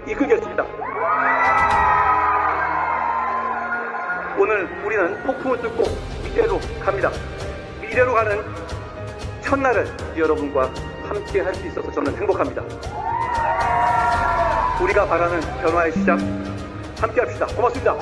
이끌겠습니다. 오늘 우리는 폭풍을 뚫고 미래로 갑니다. 미래로 가는 첫날을 여러분과 함께 할 수 있어서 저는 행복합니다. 우리가 바라는 변화의 시작 함께 합시다. 고맙습니다.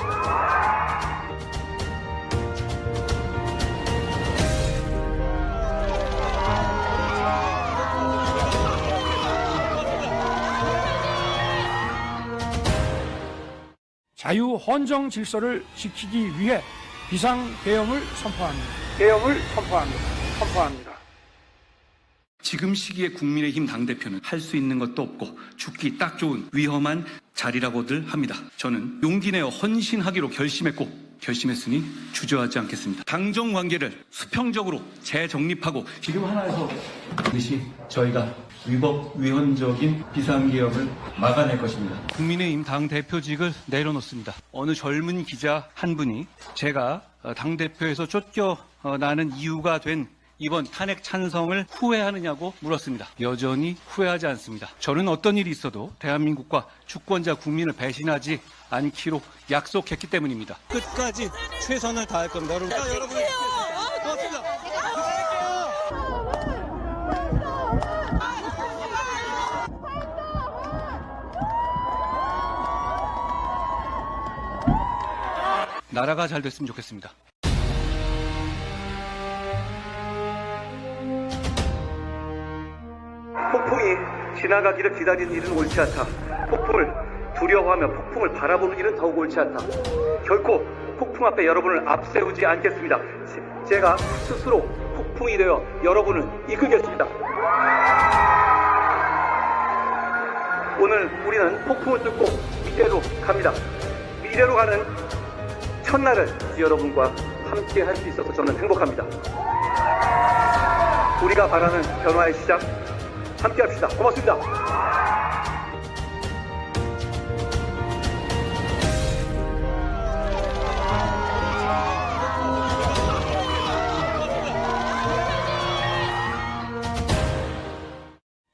자유 헌정 질서를 지키기 위해 비상계엄을 선포합니다. 계엄을 선포합니다. 지금 시기에 국민의힘 당대표는 할 수 있는 것도 없고 죽기 딱 좋은 위험한 자리라고들 합니다. 저는 용기 내어 헌신하기로 결심했으니 주저하지 않겠습니다. 당정 관계를 수평적으로 재정립하고 지금 하나에서 반드시 저희가 위헌적인 비상기업을 막아낼 것입니다. 국민의힘 당대표직을 내려놓습니다. 어느 젊은 기자 한 분이 제가 당대표에서 쫓겨나는 이유가 된 이번 탄핵 찬성을 후회하느냐고 물었습니다. 여전히 후회하지 않습니다. 저는 어떤 일이 있어도 대한민국과 주권자 국민을 배신하지 않기로 약속했기 때문입니다. 끝까지 최선을 다할 겁니다. 여러분. 고맙습니다. 나라가 잘 됐으면 좋겠습니다. 폭풍이 지나가기를 기다리는 일은 옳지 않다. 폭풍을 두려워하며 폭풍을 바라보는 일은 더욱 옳지 않다. 결코 폭풍 앞에 여러분을 앞세우지 않겠습니다. 제가 스스로 폭풍이 되어 여러분을 이끌겠습니다. 오늘 우리는 폭풍을 뚫고 미래로 갑니다. 미래로 가는 첫날을 여러분과 함께 할 수 있어서 저는 행복합니다. 우리가 바라는 변화의 시작 함께 합시다. 고맙습니다.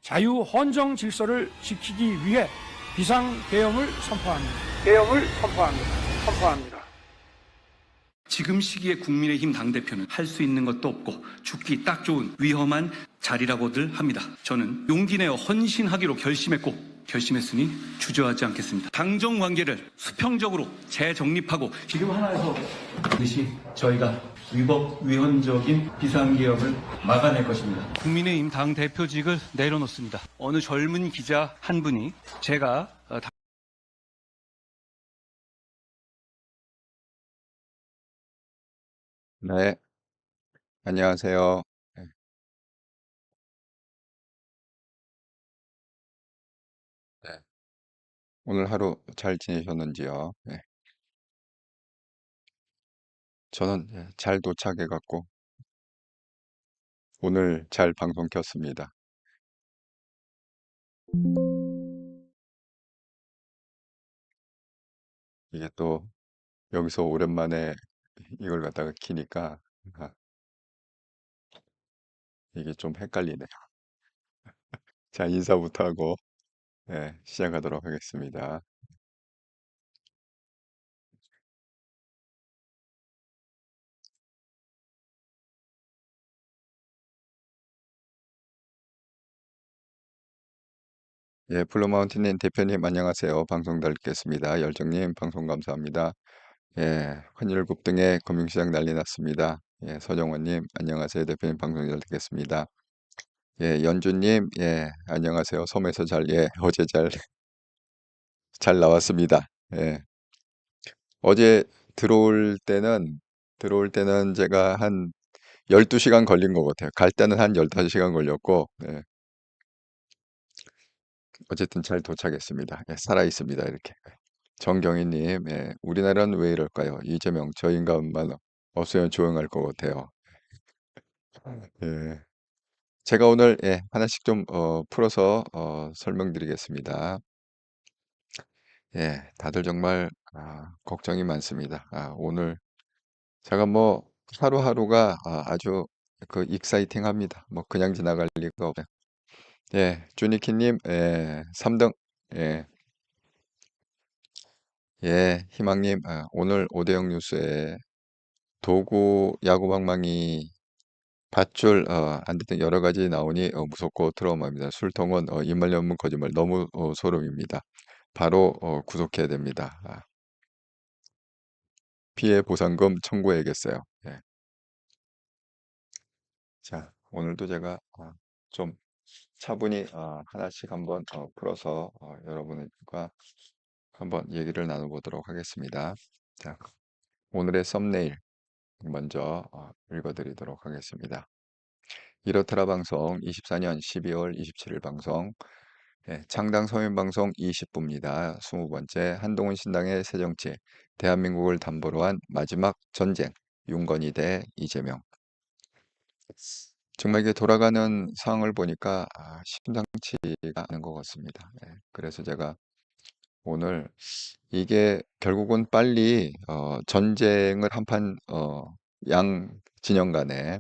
자유 헌정 질서를 지키기 위해 비상계엄을 선포합니다. 선포합니다. 지금 시기에 국민의힘 당대표는 할 수 있는 것도 없고 죽기 딱 좋은 위험한 자리라고들 합니다. 저는 용기 내어 헌신하기로 결심했으니 주저하지 않겠습니다. 당정 관계를 수평적으로 재정립하고 지금 하나에서 반드시 저희가 위헌적인 비상기업을 막아낼 것입니다. 국민의힘 당대표직을 내려놓습니다. 어느 젊은 기자 한 분이 제가 네, 안녕하세요. 네, 네. 오늘 하루 잘 지내셨는지요? 네, 저는 잘 도착해갖고 오늘 잘 방송 켰습니다. 이게 또 여기서 오랜만에 이걸 갖다가 키니까 아, 이게 좀 헷갈리네요. 자, 인사부터 하고 시작하도록 하겠습니다. 예, 블루마운틴님 대표님 안녕하세요. 방송 잘 듣겠습니다. 열정님 방송 감사합니다. 예, 환율 급등에 금융시장 난리 났습니다. 예, 서정원님 안녕하세요. 대표님 방송 잘 듣겠습니다. 예, 연주님 안녕하세요. 섬에서 어제 잘 나왔습니다. 예, 어제 들어올 때는 제가 한 12시간 걸린 것 같아요. 갈 때는 한 15시간 걸렸고, 어쨌든 잘 도착했습니다. 예, 살아있습니다. 이렇게. 정경희님, 우리나라는 왜 이럴까요? 이재명, 저 인간만 없으면 조용할 것 같아요. 예, 제가 오늘 하나씩 좀 풀어서 설명드리겠습니다. 예, 다들 정말 걱정이 많습니다. 오늘 제가 뭐 하루하루가 아주 그 익사이팅합니다. 뭐 그냥 지나갈 리가 없어요. 예, 주니키님 3등. 예, 예, 희망님, 오늘 오대영 뉴스에 도구 야구방망이 밧줄 안 됐던 여러 가지 나오니 무섭고 트라우마입니다. 술통은 입말리 없는 거짓말 너무 소름입니다. 바로 구속해야 됩니다. 피해 보상금 청구해야겠어요. 예. 자, 오늘도 제가 좀 차분히 하나씩 한번 풀어서 여러분과 한번 얘기를 나눠보도록 하겠습니다. 자, 오늘의 썸네일 먼저 읽어드리도록 하겠습니다. 이렇더라 방송 24년 12월 27일 방송 창당 서면방송 20부입니다. 20번째 한동훈 신당의 새정치 대한민국을 담보로 한 마지막 전쟁 윤건희 대 이재명. 정말 이게 돌아가는 상황을 보니까 심상치가 않은 것 같습니다. 그래서 제가 오늘 이게 결국은 빨리 전쟁을 한판 양 진영 간에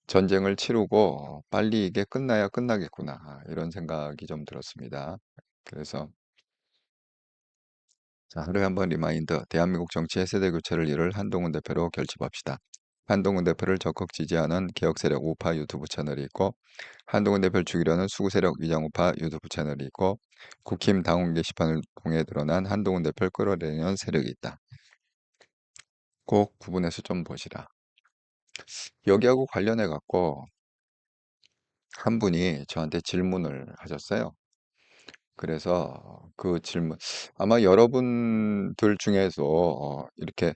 전쟁을 치르고 빨리 이게 끝나야 끝나겠구나 이런 생각이 좀 들었습니다. 그래서 자, 하루에 한번 리마인드 대한민국 정치의 세대 교체를 이룰 한동훈 대표로 결집합시다. 한동훈 대표를 적극 지지하는 개혁세력 우파 유튜브 채널이 있고 한동훈 대표를 죽이려는 수구세력 위장우파 유튜브 채널이 있고 국힘 당원 게시판을 통해 드러난 한동훈 대표를 끌어내려는 세력이 있다. 꼭 구분해서 좀 보시라. 여기하고 관련해 갖고 한 분이 저한테 질문을 하셨어요. 그래서 그 질문 아마 여러분들 중에서 이렇게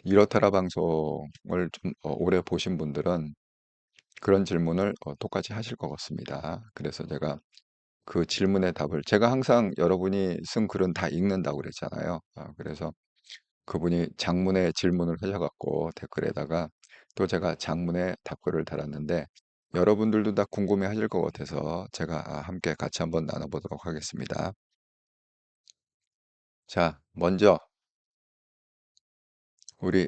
이렇더라 방송을 좀 오래 보신 분들은 그런 질문을 똑같이 하실 것 같습니다. 그래서 제가 그 질문의 답을 제가 항상 여러분이 쓴 글은 다 읽는다고 그랬잖아요. 그래서 그분이 장문의 질문을 하셔갖고 댓글에다가 또 제가 장문의 답글을 달았는데 여러분들도 다 궁금해 하실 것 같아서 제가 함께 같이 한번 나눠보도록 하겠습니다. 자, 먼저 우리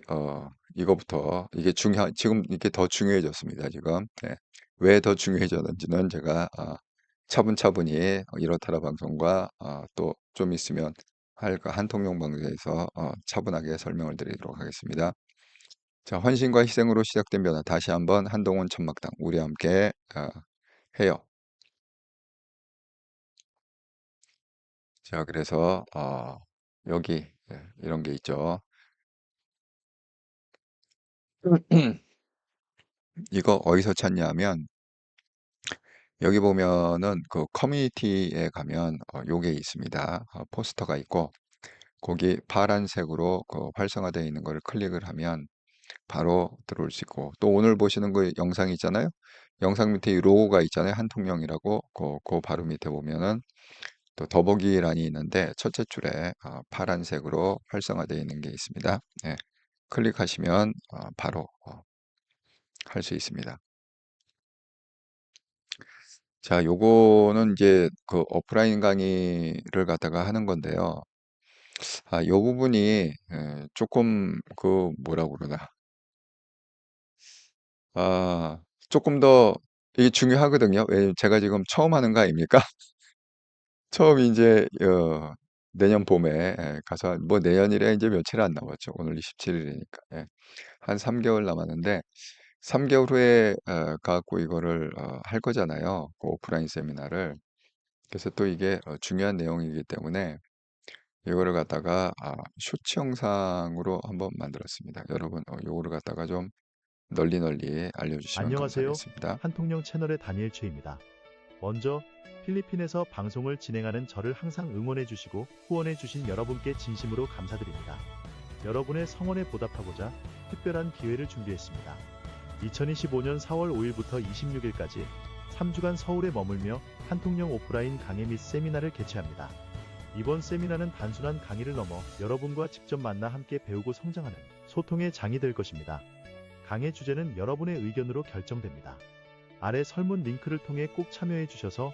이거부터 이게 지금 이게 더 중요해졌습니다. 지금 왜 더 중요해졌는지는 제가 차분차분히 이렇더라 방송과 또 좀 있으면 할 한통용 방송에서 차분하게 설명을 드리도록 하겠습니다. 자, 헌신과 희생으로 시작된 변화 다시 한번 한동훈 천막당 우리 함께 해요. 자, 그래서 여기 이런 게 있죠. 이거 어디서 찾냐면 여기 보면은 그 커뮤니티에 가면 요게 있습니다. 포스터가 있고 거기 파란색으로 그 활성화되어 있는 걸 클릭을 하면 바로 들어올 수 있고 또 오늘 보시는 그 영상 있잖아요. 영상 밑에 이 로고가 있잖아요. 한통령이라고 그 바로 밑에 보면은 또 더보기란이 있는데 첫째 줄에 파란색으로 활성화되어 있는 게 있습니다. 클릭하시면 바로 할 수 있습니다. 자, 요거는 이제 그 오프라인 강의를 갖다가 하는 건데요. 요 부분이 조금 그 뭐라고 그러나 아, 조금 더 이게 중요하거든요. 왜 제가 지금 처음 하는 거 아닙니까? 처음 이제 내년 봄에 가서 뭐 내년이래 이제 며칠 안 남았죠. 오늘 27일이니까 한 3개월 남았는데 3개월 후에 가고 이거를 할 거잖아요. 그 오프라인 세미나를. 그래서 또 이게 중요한 내용이기 때문에 이거를 갖다가 쇼츠 영상으로 한번 만들었습니다. 여러분 요거를 갖다가 좀 널리 알려주시면 안녕하세요. 감사하겠습니다. 한통령 채널의 다니엘 최입니다. 먼저 필리핀에서 방송을 진행하는 저를 항상 응원해 주시고 후원해 주신 여러분께 진심으로 감사드립니다. 여러분의 성원에 보답하고자 특별한 기회를 준비했습니다. 2025년 4월 5일부터 26일까지 3주간 서울에 머물며 한통령 오프라인 강의 및 세미나를 개최합니다. 이번 세미나는 단순한 강의를 넘어 여러분과 직접 만나 함께 배우고 성장하는 소통의 장이 될 것입니다. 강의 주제는 여러분의 의견으로 결정됩니다. 아래 설문 링크를 통해 꼭 참여해 주셔서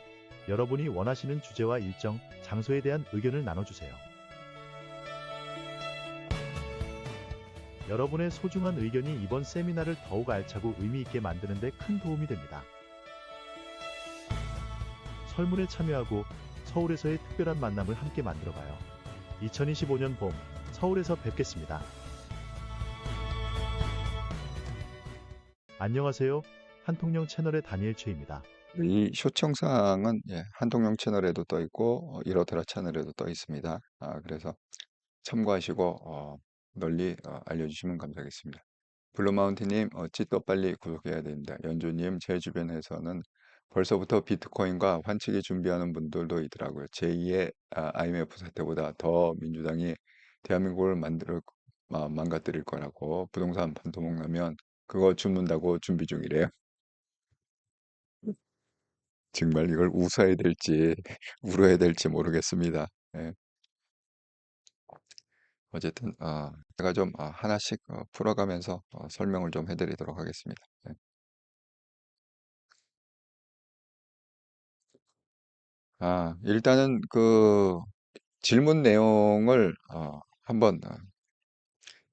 여러분이 원하시는 주제와 일정, 장소에 대한 의견을 나눠주세요. 여러분의 소중한 의견이 이번 세미나를 더욱 알차고 의미 있게 만드는 데 큰 도움이 됩니다. 설문에 참여하고 서울에서의 특별한 만남을 함께 만들어가요. 2025년 봄 서울에서 뵙겠습니다. 안녕하세요. 한통령 채널의 다니엘 최입니다. 이 쇼청상은 한동영 채널에도 떠 있고 이렇더라 채널에도 떠 있습니다. 그래서 참고하시고 널리 알려주시면 감사하겠습니다. 블루마운틴님, 찌또 빨리 구독해야 됩니다. 연주님, 제 주변에서는 벌써부터 비트코인과 환치기 준비하는 분들도 있더라고요. 제2의 IMF 사태보다 더 민주당이 대한민국을 망가뜨릴 거라고 부동산 반토막 나면 그거 줍는다고 준비 중이래요. 정말 이걸 웃어야 될지 울어야 될지 모르겠습니다. 예. 어쨌든 제가 좀 하나씩 풀어가면서 설명을 좀 해드리도록 하겠습니다. 예. 일단은 그 질문 내용을 한번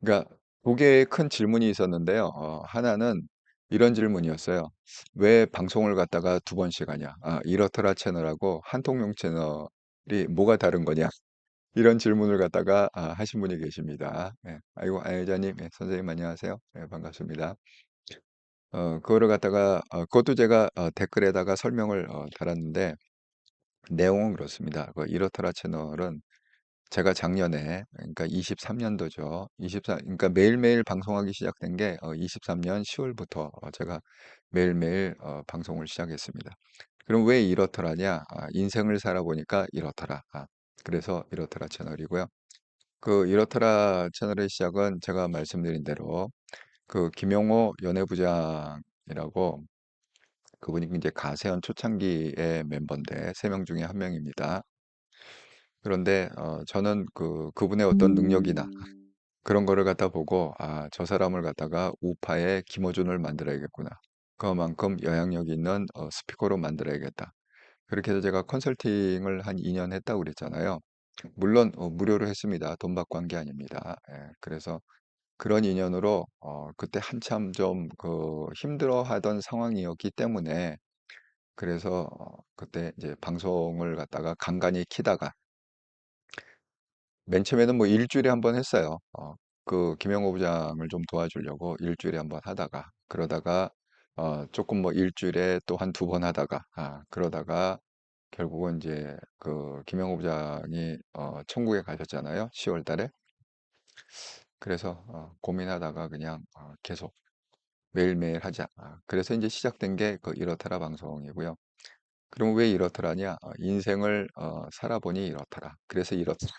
그러니까 두 개의 큰 질문이 있었는데요. 하나는 이런 질문이었어요. 왜 방송을 갖다가 두 번씩 하냐? 이렇더라 채널하고 한통용 채널이 뭐가 다른 거냐? 이런 질문을 갖다가 하신 분이 계십니다. 예. 아이고, 아유자님, 선생님 안녕하세요. 반갑습니다. 그거를 갖다가 그것도 제가 댓글에다가 설명을 달았는데 내용은 그렇습니다. 그 이렇더라 채널은 제가 작년에 그러니까 23년도죠. 24 그러니까 매일매일 방송하기 시작된 게 23년 10월부터 제가 매일매일 방송을 시작했습니다. 그럼 왜 이렇더라냐? 인생을 살아보니까 이렇더라. 그래서 이렇더라 채널이고요. 그 이렇더라 채널의 시작은 제가 말씀드린 대로 그 김용호 연예부장이라고 그분이 이제 가세현 초창기의 멤버인데 세 명 중에 한 명입니다. 그런데 저는 그분의 어떤 능력이나 그런 거를 갖다 보고 저 사람을 갖다가 우파의 김어준을 만들어야겠구나. 그만큼 영향력 있는 스피커로 만들어야겠다. 그렇게 해서 제가 컨설팅을 한 2년 했다고 그랬잖아요. 물론 무료로 했습니다. 돈 받고 한 게 아닙니다. 예, 그래서 그런 인연으로 그때 한참 좀 힘들어하던 상황이었기 때문에 그래서 그때 이제 방송을 갖다가 간간히 키다가 맨 처음에는 뭐 일주일에 한 번 했어요. 그 김영호 부장을 좀 도와주려고 일주일에 한 번 하다가 그러다가 조금 뭐 일주일에 또 한 두 번 하다가 그러다가 결국은 이제 그 김영호 부장이 천국에 가셨잖아요. 10월 달에. 그래서 고민하다가 그냥 계속 매일매일 하자. 그래서 이제 시작된 게 그 이렇더라 방송이고요. 그럼 왜 이렇더라냐? 인생을 살아보니 이렇더라. 그래서 이렇더라.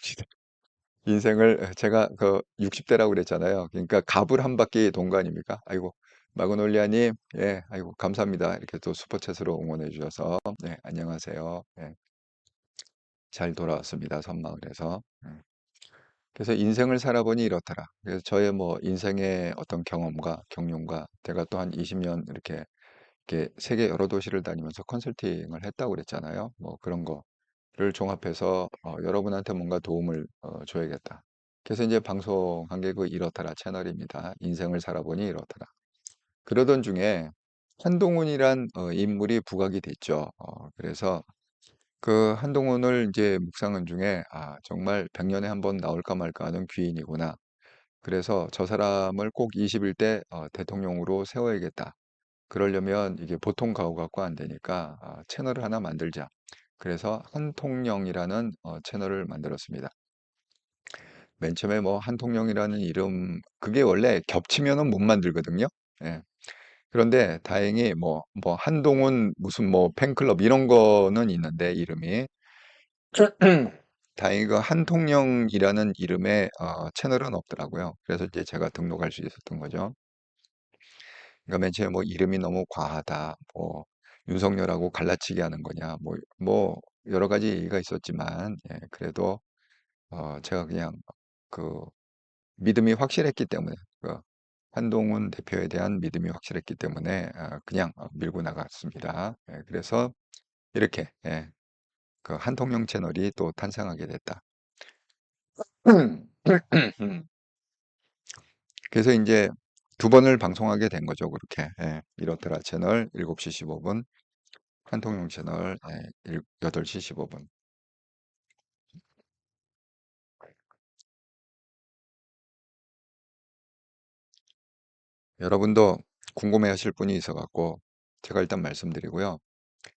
인생을 제가 그 60대라고 그랬잖아요. 그러니까 갑을 한 바퀴 돈 거 아닙니까? 아이고, 마그놀리아님, 예, 아이고, 감사합니다. 이렇게 또 슈퍼챗으로 응원해 주셔서, 네, 안녕하세요. 예, 잘 돌아왔습니다. 섬마을에서. 그래서 인생을 살아보니 이렇더라. 그래서 저의 뭐 인생의 어떤 경험과 경륜과 제가 또 한 20년 이렇게 세계 여러 도시를 다니면서 컨설팅을 했다고 그랬잖아요. 뭐 그런 거를 종합해서 여러분한테 뭔가 도움을 줘야겠다. 그래서 이제 방송한 게 그 이렇더라 채널입니다. 인생을 살아보니 이렇더라. 그러던 중에 한동훈이란 인물이 부각이 됐죠. 그래서 그 한동훈을 이제 묵상한 중에 정말 100년에 한 번 나올까 말까 하는 귀인이구나. 그래서 저 사람을 꼭 21대 대통령으로 세워야겠다. 그러려면 이게 보통 가구 갖고 안 되니까 채널을 하나 만들자. 그래서 한통령이라는 채널을 만들었습니다. 맨 처음에 뭐 한통령이라는 이름 그게 원래 겹치면은 못 만들거든요. 예. 그런데 다행히 뭐 한동훈 무슨 뭐 팬클럽 이런 거는 있는데 이름이 다행히 그 한통령이라는 이름의 채널은 없더라고요. 그래서 이제 제가 등록할 수 있었던 거죠. 그러니까 맨 처음에 뭐 이름이 너무 과하다, 뭐 윤석열하고 갈라치기 하는 거냐, 뭐 여러 가지 얘기가 있었지만, 그래도 제가 그냥 그 믿음이 확실했기 때문에, 그 한동훈 대표에 대한 믿음이 확실했기 때문에 그냥 밀고 나갔습니다. 그래서 이렇게 그 한통령 채널이 또 탄생하게 됐다. 그래서 이제 두 번을 방송하게 된 거죠, 그렇게. 이렇더라 채널 7시 15분, 한통용 채널 8시 15분. 여러분도 궁금해하실 분이 있어갖고 제가 일단 말씀드리고요.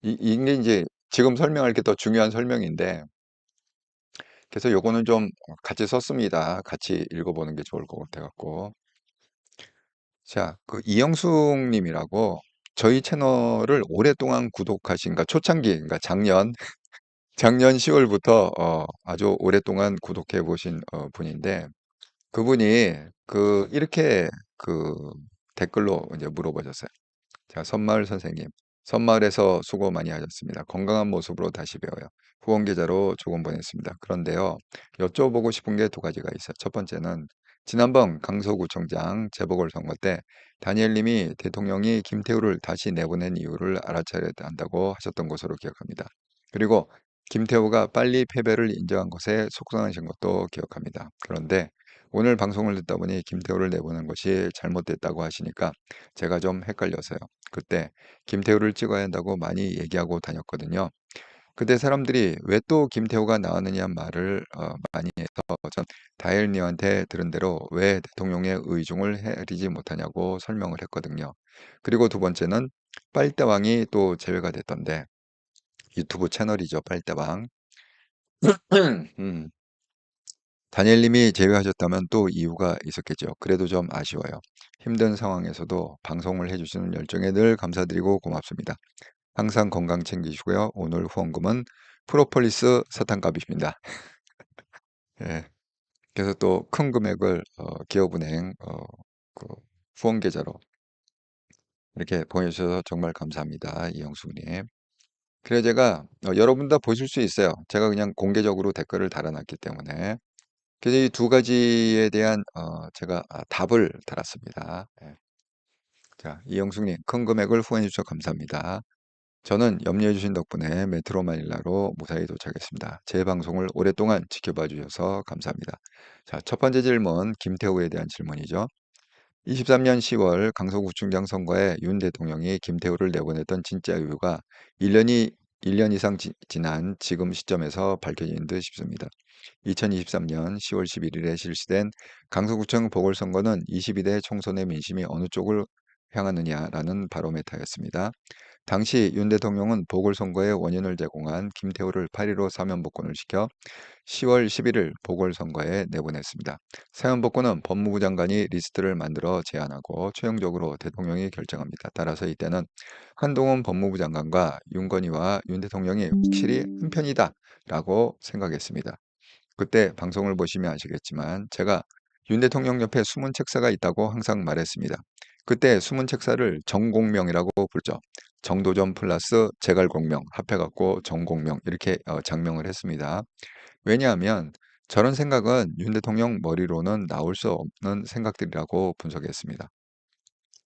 이게 이제 지금 설명할 게 더 중요한 설명인데, 그래서 요거는 좀 같이 썼습니다. 같이 읽어보는 게 좋을 것 같아갖고. 자, 그 이영숙 님이라고 저희 채널을 오랫동안 구독하신, 그러니까 초창기, 그러니까 작년 10월부터 아주 오랫동안 구독해 보신 분인데, 그분이 이렇게 그 댓글로 이제 물어보셨어요. 자, 선마을 선생님. 선마을에서 수고 많이 하셨습니다. 건강한 모습으로 다시 배워요. 후원 계좌로 조금 보냈습니다. 그런데요, 여쭤보고 싶은 게 두 가지가 있어요. 첫 번째는 지난번 강서구청장 재보궐선거 때 다니엘님이 대통령이 김태우를 다시 내보낸 이유를 알아차려야 한다고 하셨던 것으로 기억합니다. 그리고 김태우가 빨리 패배를 인정한 것에 속상하신 것도 기억합니다. 그런데 오늘 방송을 듣다 보니 김태우를 내보낸 것이 잘못됐다고 하시니까 제가 좀 헷갈려서요. 그때 김태우를 찍어야 한다고 많이 얘기하고 다녔거든요. 그때 사람들이 왜 또 김태우가 나왔느냐 말을 많이 해서 전 다혜님한테 들은 대로 왜 대통령의 의중을 헤아리지 못하냐고 설명을 했거든요. 그리고 두 번째는 빨대왕이 또 제외가 됐던데 유튜브 채널이죠, 빨대왕. 음, 다니엘님이 제외하셨다면 또 이유가 있었겠죠. 그래도 좀 아쉬워요. 힘든 상황에서도 방송을 해주시는 열정에 늘 감사드리고 고맙습니다. 항상 건강 챙기시고요. 오늘 후원금은 프로폴리스 사탕값입니다. 예. 그래서 또 큰 금액을 기업은행 그 후원 계좌로 이렇게 보내주셔서 정말 감사합니다. 이영숙님. 그래 제가 여러분 다 보실 수 있어요. 제가 그냥 공개적으로 댓글을 달아놨기 때문에. 그래서 이 두 가지에 대한 제가 답을 달았습니다. 예. 자, 이영숙님, 큰 금액을 후원해 주셔서 감사합니다. 저는 염려해 주신 덕분에 메트로 마닐라로 무사히 도착했습니다. 제 방송을 오랫동안 지켜봐 주셔서 감사합니다. 자, 첫 번째 질문, 김태우에 대한 질문이죠. 23년 10월 강서구청장 선거에 윤 대통령이 김태우를 내보냈던 진짜 이유가 1년 이상 지난 지금 시점에서 밝혀진 듯 싶습니다. 2023년 10월 11일에 실시된 강서구청 보궐선거는 22대 총선의 민심이 어느 쪽을 향하느냐라는 바로메터였습니다. 당시 윤 대통령은 보궐선거의 원인을 제공한 김태우를 8.15 사면복권을 시켜 10월 11일 보궐선거에 내보냈습니다. 사면복권은 법무부 장관이 리스트를 만들어 제안하고 최종적으로 대통령이 결정합니다. 따라서 이때는 한동훈 법무부 장관과 윤건희와 윤 대통령이 확실히 한편이다 라고 생각했습니다. 그때 방송을 보시면 아시겠지만 제가 윤 대통령 옆에 숨은 책사가 있다고 항상 말했습니다. 그때 숨은 책사를 정공명이라고 부르죠. 정도전 플러스 제갈공명 합해갖고 정공명 이렇게 장명을 했습니다. 왜냐하면 저런 생각은 윤 대통령 머리로는 나올 수 없는 생각들이라고 분석했습니다.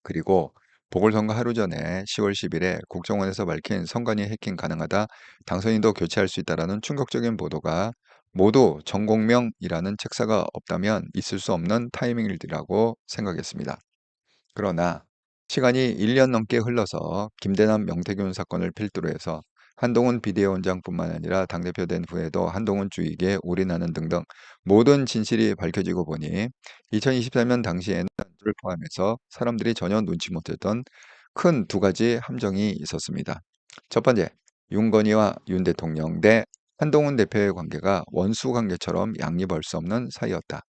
그리고 보궐선거 하루 전에 10월 10일에 국정원에서 밝힌 선관위 해킹 가능하다, 당선인도 교체할 수 있다라는 충격적인 보도가 모두 정공명이라는 책사가 없다면 있을 수 없는 타이밍이라고 생각했습니다. 그러나 시간이 1년 넘게 흘러서 김대남 명태균 사건을 필두로 해서 한동훈 비대위원장뿐만 아니라 당대표 된 후에도 한동훈 주익에 올인하는 등등 모든 진실이 밝혀지고 보니 2023년 당시에는 를 포함해서 사람들이 전혀 눈치 못했던 큰 두 가지 함정이 있었습니다. 첫 번째, 윤건희와 윤 대통령 대 한동훈 대표의 관계가 원수 관계처럼 양립할 수 없는 사이였다.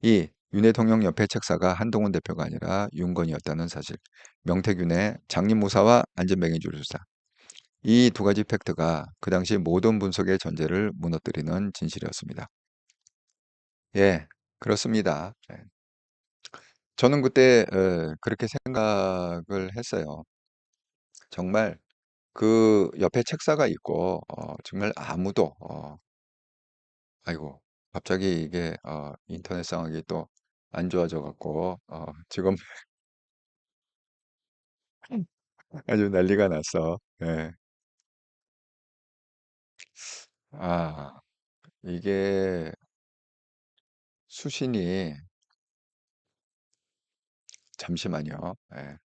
이 윤 대통령 옆에 책사가 한동훈 대표가 아니라 윤건희였다는 사실, 명태균의 장립무사와 안전뱅이 주술사, 이 두 가지 팩트가 그 당시 모든 분석의 전제를 무너뜨리는 진실이었습니다. 예, 그렇습니다. 예. 저는 그때 그렇게 생각을 했어요. 정말 그 옆에 책사가 있고 정말 아무도 아이고 갑자기 이게 인터넷 상황이 또 안 좋아져 갖고 지금 아주 난리가 났어. 예. 아, 이게 수신이 잠시만요. 예.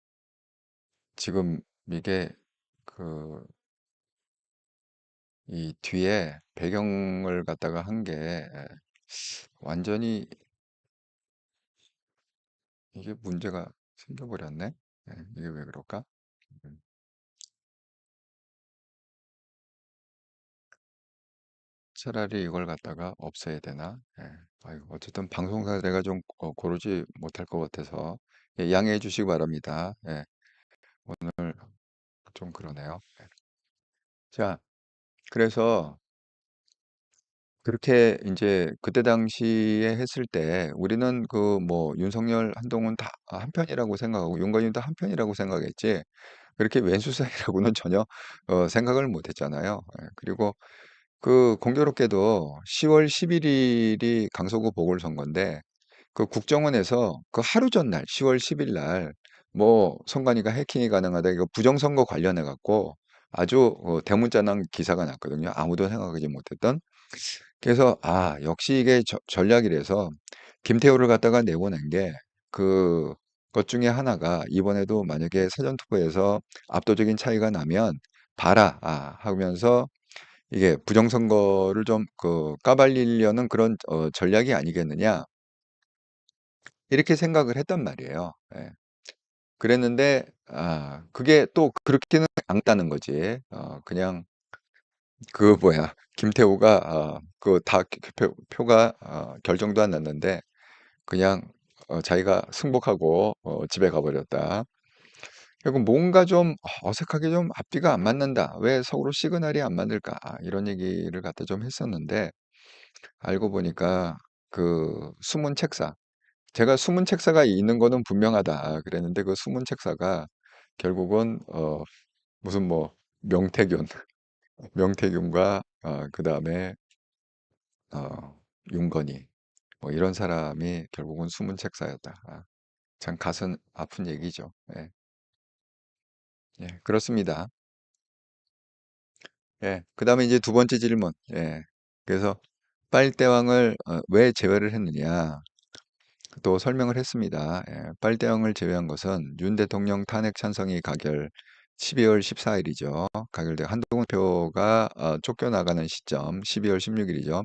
지금 이게 그 이 뒤에 배경을 갖다가 한 게 완전히 이게 문제가 생겨버렸네. 예, 이게 왜 그럴까? 음, 차라리 이걸 갖다가 없애야 되나? 예. 아이고, 어쨌든 방송사 내가 좀 고르지 못할 것 같아서 예, 양해해 주시기 바랍니다. 예, 오늘 좀 그러네요. 예. 자, 그래서 그렇게 이제 그때 당시에 했을 때 우리는 그 뭐 윤석열, 한동훈 다 한편이라고 생각하고 윤건일도 한편이라고 생각했지 그렇게 왼수사이라고는 전혀 생각을 못 했잖아요. 예, 그리고 그 공교롭게도 10월 11일이 강서구 보궐선거인데 그 국정원에서 그 하루 전날 10월 10일 날 뭐 선관위가 해킹이 가능하다 이거 부정선거 관련해 갖고 아주 대문자난 기사가 났거든요. 아무도 생각하지 못했던. 그래서 아 역시 이게 전략이라서 김태호를 갖다가 내보낸 게 그것 중에 하나가 이번에도 만약에 사전투표에서 압도적인 차이가 나면 봐라 하면서 이게 부정선거를 좀 까발리려는 그런 전략이 아니겠느냐 이렇게 생각을 했단 말이에요. 예. 그랬는데 그게 또 그렇게는 않다는 거지. 그냥 그 뭐야 김태호가 그 다 표가 결정도 안 났는데 그냥 자기가 승복하고 집에 가버렸다. 결국 뭔가 좀 어색하게 좀 앞뒤가 안 맞는다. 왜 서로 시그널이 안 맞을까? 이런 얘기를 갖다 좀 했었는데 알고 보니까 그 숨은 책사. 제가 숨은 책사가 있는 거는 분명하다 그랬는데 그 숨은 책사가 결국은 무슨 뭐 명태균, 명태균과 그다음에 윤건희 뭐 이런 사람이 결국은 숨은 책사였다. 참 가슴 아픈 얘기죠. 예, 예, 그렇습니다. 예, 그다음에 이제 두 번째 질문. 예, 그래서 빨대왕을 왜 제외를 했느냐? 또 설명을 했습니다. 예, 빨대왕을 제외한 것은 윤 대통령 탄핵 찬성이 가결 12월 14일이죠. 가결돼 한동훈 표가 쫓겨나가는 시점 12월 16일이죠.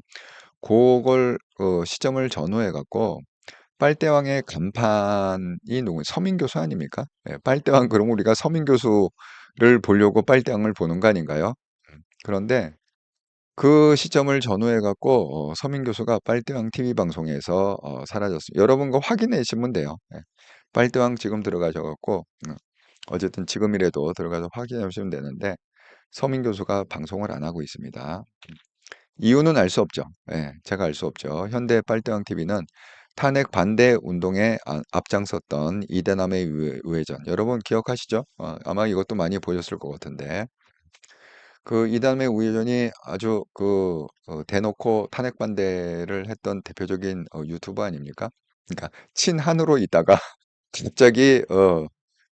그걸 시점을 전후해 갖고 빨대왕의 간판이 누구? 서민 교수 아닙니까? 예, 빨대왕 그럼 우리가 서민 교수를 보려고 빨대왕을 보는 거 아닌가요? 그런데 그 시점을 전후해 갖고 서민 교수가 빨대왕 TV 방송에서 사라졌습니다. 여러분 거 확인해 주시면 돼요. 예. 빨대왕 지금 들어가셔 갖고 어쨌든 지금이라도 들어가서 확인해 보시면 되는데 서민 교수가 방송을 안 하고 있습니다. 이유는 알 수 없죠. 예, 제가 알 수 없죠. 현대 빨대왕 TV는 탄핵 반대 운동에 앞장섰던 이대남의 우회전 여러분 기억하시죠? 아마 이것도 많이 보셨을 것 같은데 그 이담의 우회전이 아주 대놓고 탄핵 반대를 했던 대표적인 유튜버 아닙니까? 그러니까 친한으로 있다가 갑자기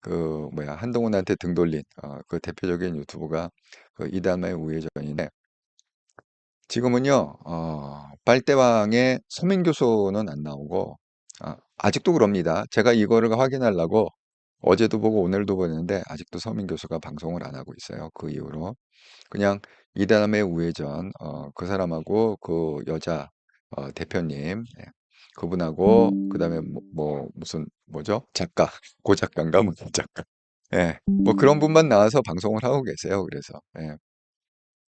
그 뭐야 한동훈한테 등 돌린 그 대표적인 유튜브가 그 이담의 우회전인데 지금은요 빨대왕의 서민 교수는 안 나오고 아직도 그럽니다. 제가 이거를 확인하려고 어제도 보고 오늘도 보는데 아직도 서민 교수가 방송을 안 하고 있어요. 그 이후로. 그냥 이다음에 우회전 그 사람하고 그 여자 대표님 그분하고 그다음에 뭐 무슨 뭐죠? 작가 고 작가인가 무슨 작가 예. 뭐 그런 분만 나와서 방송을 하고 계세요. 그래서 예.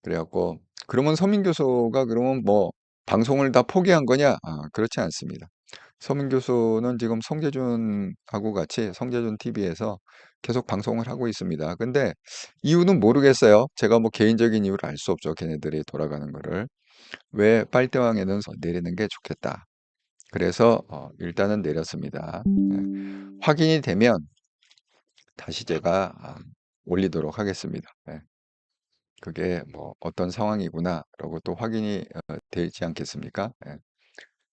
그래갖고 그러면 서민 교수가 그러면 뭐 방송을 다 포기한 거냐? 그렇지 않습니다. 서민 교수는 지금 성재준하고 같이 성재준 TV에서 계속 방송을 하고 있습니다. 근데 이유는 모르겠어요. 제가 뭐 개인적인 이유를 알 수 없죠. 걔네들이 돌아가는 거를. 왜 빨대왕에는 내리는 게 좋겠다. 그래서 일단은 내렸습니다. 예. 확인이 되면 다시 제가 올리도록 하겠습니다. 예. 그게 뭐 어떤 상황이구나라고 또 확인이 되지 않겠습니까? 예.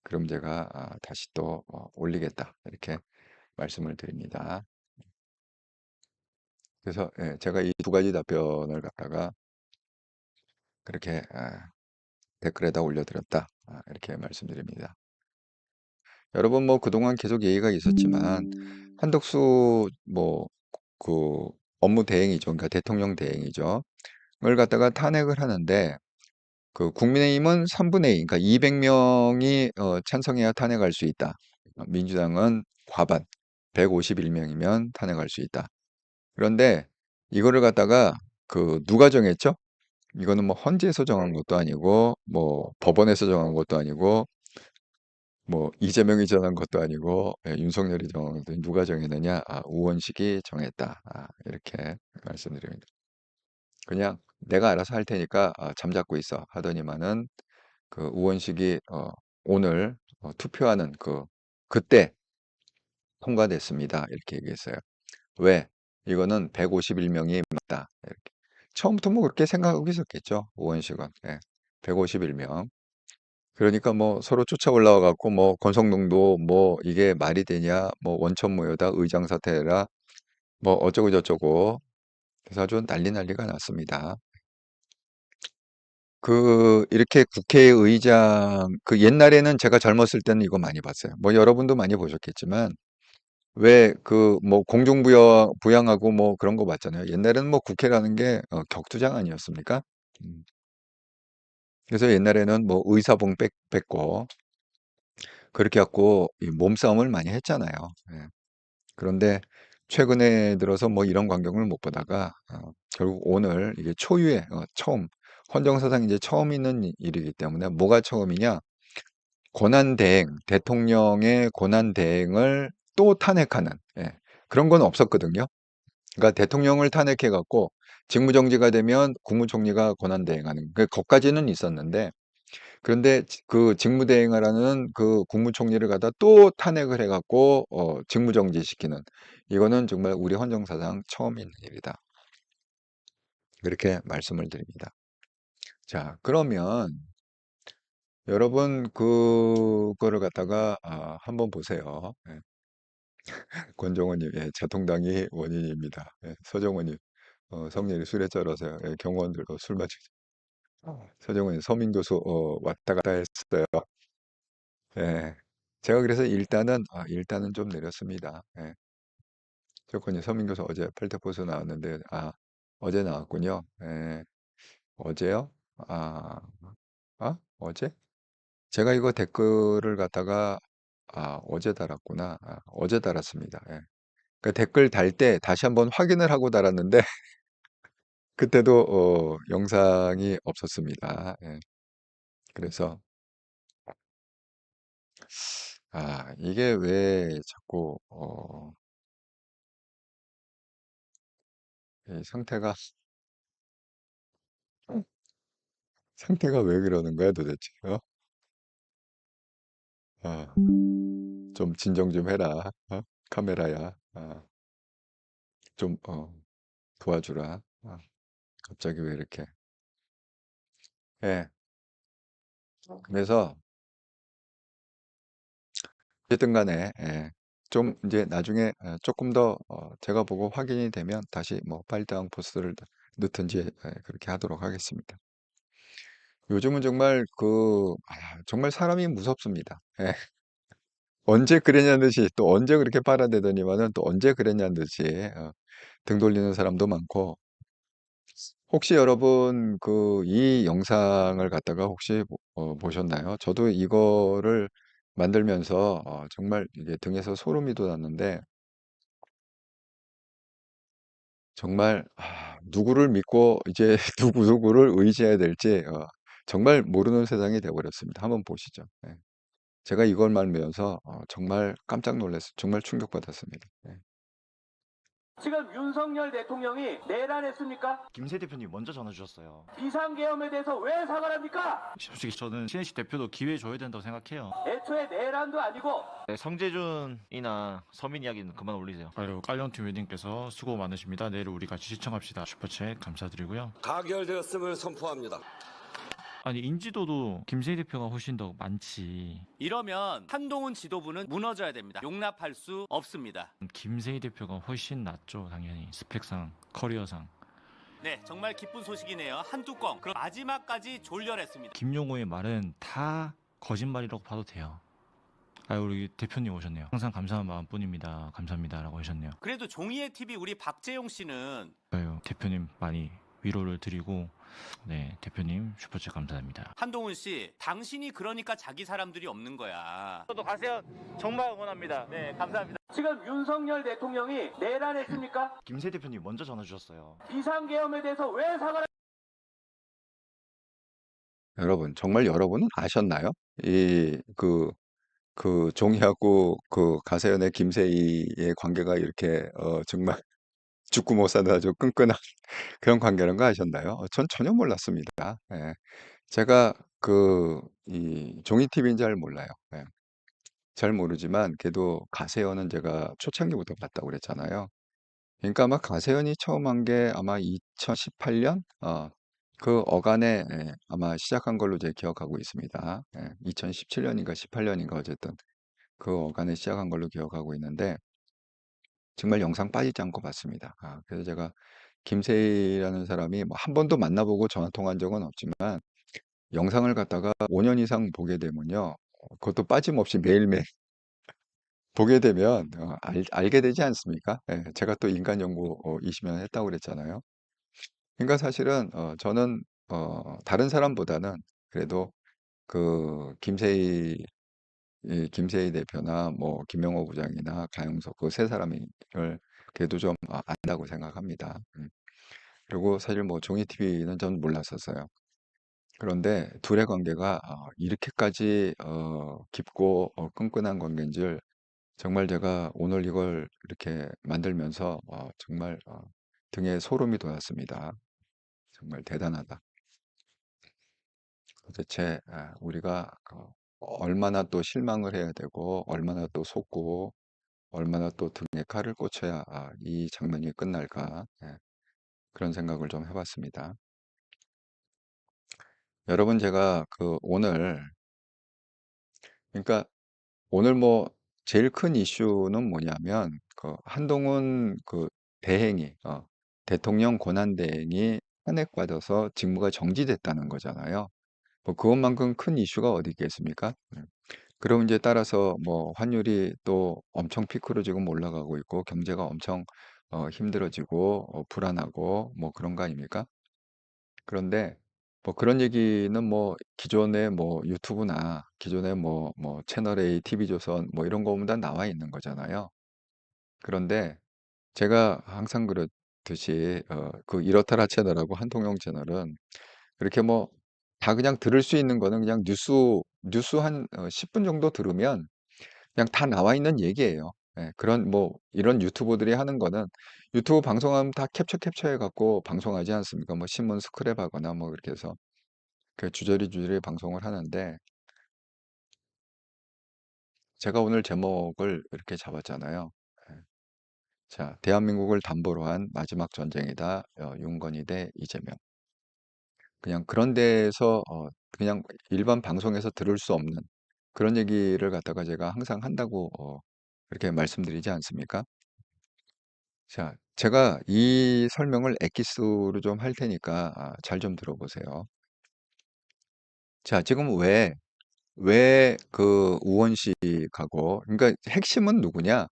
그럼 제가 다시 또 올리겠다. 이렇게 말씀을 드립니다. 그래서 예, 제가 이 두 가지 답변을 갖다가 그렇게 댓글에다 올려드렸다. 이렇게 말씀드립니다. 여러분 뭐 그동안 계속 얘기가 있었지만 한덕수 뭐 그 업무 대행이죠. 그러니까 대통령 대행이죠. 을 갖다가 탄핵을 하는데 그 국민의힘은 3분의 2, 그러니까 200명이 찬성해야 탄핵할 수 있다. 민주당은 과반, 151명이면 탄핵할 수 있다. 그런데 이거를 갖다가 누가 정했죠? 이거는 뭐 헌재에서 정한 것도 아니고 뭐 법원에서 정한 것도 아니고 뭐 이재명이 정한 것도 아니고 윤석열이 정한 것도 아니고 누가 정했느냐? 우원식이 정했다. 이렇게 말씀드립니다. 그냥 내가 알아서 할 테니까 잠잡고 있어 하더니만은 우원식이 오늘 투표하는 그때 통과됐습니다. 이렇게 얘기했어요. 왜? 이거는 151명이 맞다. 이렇게. 처음부터 뭐 그렇게 생각하고 있었겠죠. 우원식은. 151명. 그러니까 뭐 서로 쫓아 올라와 갖고 뭐 권성동도 뭐 이게 말이 되냐? 뭐 원천무효다. 의장 사퇴해라. 뭐 어쩌고 저쩌고. 그래서 아주 난리가 났습니다. 이렇게 국회의장, 옛날에는 제가 젊었을 때는 이거 많이 봤어요. 뭐 여러분도 많이 보셨겠지만, 왜 뭐 부양하고 뭐 그런 거 봤잖아요. 옛날에는 뭐 국회라는 게 격투장 아니었습니까? 그래서 옛날에는 뭐 의사봉 뺏고, 그렇게 갖고 이 몸싸움을 많이 했잖아요. 예. 그런데 최근에 들어서 뭐 이런 광경을 못 보다가, 결국 오늘 이게 초유의, 처음, 헌정사상 이제 처음 있는 일이기 때문에 뭐가 처음이냐? 대통령의 권한대행을 또 탄핵하는, 그런 건 없었거든요. 그러니까 대통령을 탄핵해갖고 직무정지가 되면 국무총리가 권한대행하는, 거기까지는 있었는데, 그런데 그 직무대행하라는 그 국무총리를 갖다 또 탄핵을 해갖고, 직무정지시키는, 이거는 정말 우리 헌정사상 처음 있는 일이다. 그렇게 말씀을 드립니다. 자, 그러면 여러분 그거를 갖다가 한번 보세요. 권정원님, 자통당이 원인입니다. 서정원님, 성렬이 술에 쩔어서 경호원들도 술 마시죠. 서정원님, 서민 교수 왔다 갔다 했어요. 예. 제가 그래서 일단은 좀 내렸습니다. 조건이 서민 교수 어제 팔대포수 나왔는데 어제 나왔군요. 어제요? 아, 어제? 제가 이거 댓글을 갖다가 어제 달았구나. 어제 달았습니다. 그 댓글 달 때 다시 한번 확인을 하고 달았는데 그때도 영상이 없었습니다. 그래서 이게 왜 자꾸 이 상태가 왜 그러는 거야 도대체? 아, 좀 진정 좀 해라. 카메라야. 좀 도와주라. 갑자기 왜 이렇게? 예. 그래서 어쨌든 간에 좀 이제 나중에 조금 더 제가 보고 확인이 되면 다시 뭐 파일다운 포스트를 넣든지 그렇게 하도록 하겠습니다. 요즘은 정말 정말 사람이 무섭습니다. 언제 그랬냐는 듯이 또 언제 그렇게 빨아대더니만은 또 언제 그랬냐는 듯이 등 돌리는 사람도 많고 혹시 여러분 이 영상을 갖다가 혹시 보셨나요? 저도 이거를 만들면서 정말 이게 등에서 소름이 돋았는데 정말 누구를 믿고 이제 누구를 의지해야 될지 정말 모르는 세상이 돼버렸습니다. 한번 보시죠. 제가 이걸 말하면서 정말 깜짝 놀랐어요. 정말 충격받았습니다. 지금 윤석열 대통령이 내란했습니까? 김세 대표님 먼저 전화 주셨어요. 비상계엄에 대해서 왜 사과를 합니까? 솔직히 저는 신혜식 대표도 기회 줘야 된다고 생각해요. 애초에 내란도 아니고 성재준이나 서민 이야기는 그만 올리세요. 아유, 깔령팀 웨딩께서 수고 많으십니다. 내일 우리 같이 시청합시다. 슈퍼챗 감사드리고요. 가결되었음을 선포합니다. 아니 인지도도 김세 대표가 훨씬 더 많지. 이러면 한동훈 지도부는 무너져야 됩니다. 용납할 수 없습니다. 김세희 대표가 훨씬 낫죠. 당연히 스펙상, 커리어상. 네, 정말 기쁜 소식이네요. 한두 건. 그럼 마지막까지 졸렬했습니다. 김용호의 말은 다 거짓말이라고 봐도 돼요. 우리 대표님 오셨네요. 항상 감사한 마음뿐입니다. 감사합니다라고 하셨네요. 그래도 종이의 TV 우리 박재용 씨는 대표님 많이 위로를 드리고 대표님 슈퍼챗 감사합니다. 한동훈 씨, 당신이 그러니까 자기 사람들이 없는 거야. 저도 가세요. 정말 응원합니다. 네, 감사합니다. 지금 윤석열 대통령이 내란했습니까? 김세 대표님 먼저 전화 주셨어요. 비상계엄에 대해서 왜 사과를 여러분, 정말 여러분은 아셨나요? 종이하고 그 가세연의 김세희의 관계가 이렇게, 정말 죽고 못 사는 아주 끈끈한 그런 관계라는 거 아셨나요? 전 전혀 몰랐습니다. 예. 제가 이 종이 TV인 잘 몰라요. 예. 잘 모르지만 그래도 가세연은 제가 초창기부터 봤다고 그랬잖아요. 그러니까 아마 가세연이 처음 한 게 아마 2018년 그 어간에 아마 시작한 걸로 제가 기억하고 있습니다. 2017년인가 18년인가 어쨌든 그 어간에 시작한 걸로 기억하고 있는데 정말 영상 빠지지 않고 봤습니다. 그래서 제가 김세희라는 사람이 뭐 한 번도 만나보고 전화 통화한 적은 없지만 영상을 갖다가 5년 이상 보게 되면요. 그것도 빠짐없이 매일매일 보게 되면 알게 되지 않습니까? 예, 제가 또 인간 연구 20년 했다고 그랬잖아요. 그러니까 사실은 저는 다른 사람보다는 그래도 그 김세희 대표나 뭐 김영호 부장이나 가영석 그 세 사람을 그래도 좀 안다고 생각합니다. 그리고 사실 뭐 종이 TV는 전 몰랐었어요. 그런데 둘의 관계가 이렇게까지 깊고 끈끈한 관계인 줄 정말 제가 오늘 이걸 이렇게 만들면서 정말 등에 소름이 돋았습니다. 정말 대단하다. 도대체 우리가 얼마나 또 실망을 해야 되고 얼마나 또 속고 얼마나 또 등에 칼을 꽂혀야 이 장면이 끝날까 그런 생각을 좀 해봤습니다. 여러분 제가 그러니까 오늘 뭐 제일 큰 이슈는 뭐냐면 한동훈 대행이 대통령 권한대행이 탄핵받아서 직무가 정지됐다는 거잖아요. 뭐 그것만큼 큰 이슈가 어디 있겠습니까? 그럼 이제 따라서 뭐 환율이 또 엄청 피크로 지금 올라가고 있고 경제가 엄청 힘들어지고 불안하고 뭐 그런 거 아닙니까? 그런데 뭐 그런 얘기는 뭐 기존의 뭐 유튜브나 기존의 뭐 채널 A, TV조선 뭐 이런 거 보면 다 나와 있는 거잖아요. 그런데 제가 항상 그렇듯이 그 이렇다라 채널하고 한통용 채널은 이렇게 뭐 다 그냥 들을 수 있는 거는 그냥 뉴스 한 10분 정도 들으면 그냥 다 나와 있는 얘기예요. 예, 그런 뭐 이런 유튜버들이 하는 거는 유튜브 방송하면 다 캡처해 갖고 방송하지 않습니까? 뭐 신문 스크랩하거나 뭐 그렇게 해서 그 주저리 방송을 하는데 제가 오늘 제목을 이렇게 잡았잖아요. 예. 자, 대한민국을 담보로 한 마지막 전쟁이다. 윤건희 대 이재명. 그냥 그런 데에서 그냥 일반 방송에서 들을 수 없는 그런 얘기를 갖다가 제가 항상 한다고 이렇게 말씀드리지 않습니까? 자, 제가 이 설명을 엑기스로 좀 할 테니까 잘 좀 들어보세요. 자, 지금 왜 그 우원식하고 그러니까 핵심은 누구냐?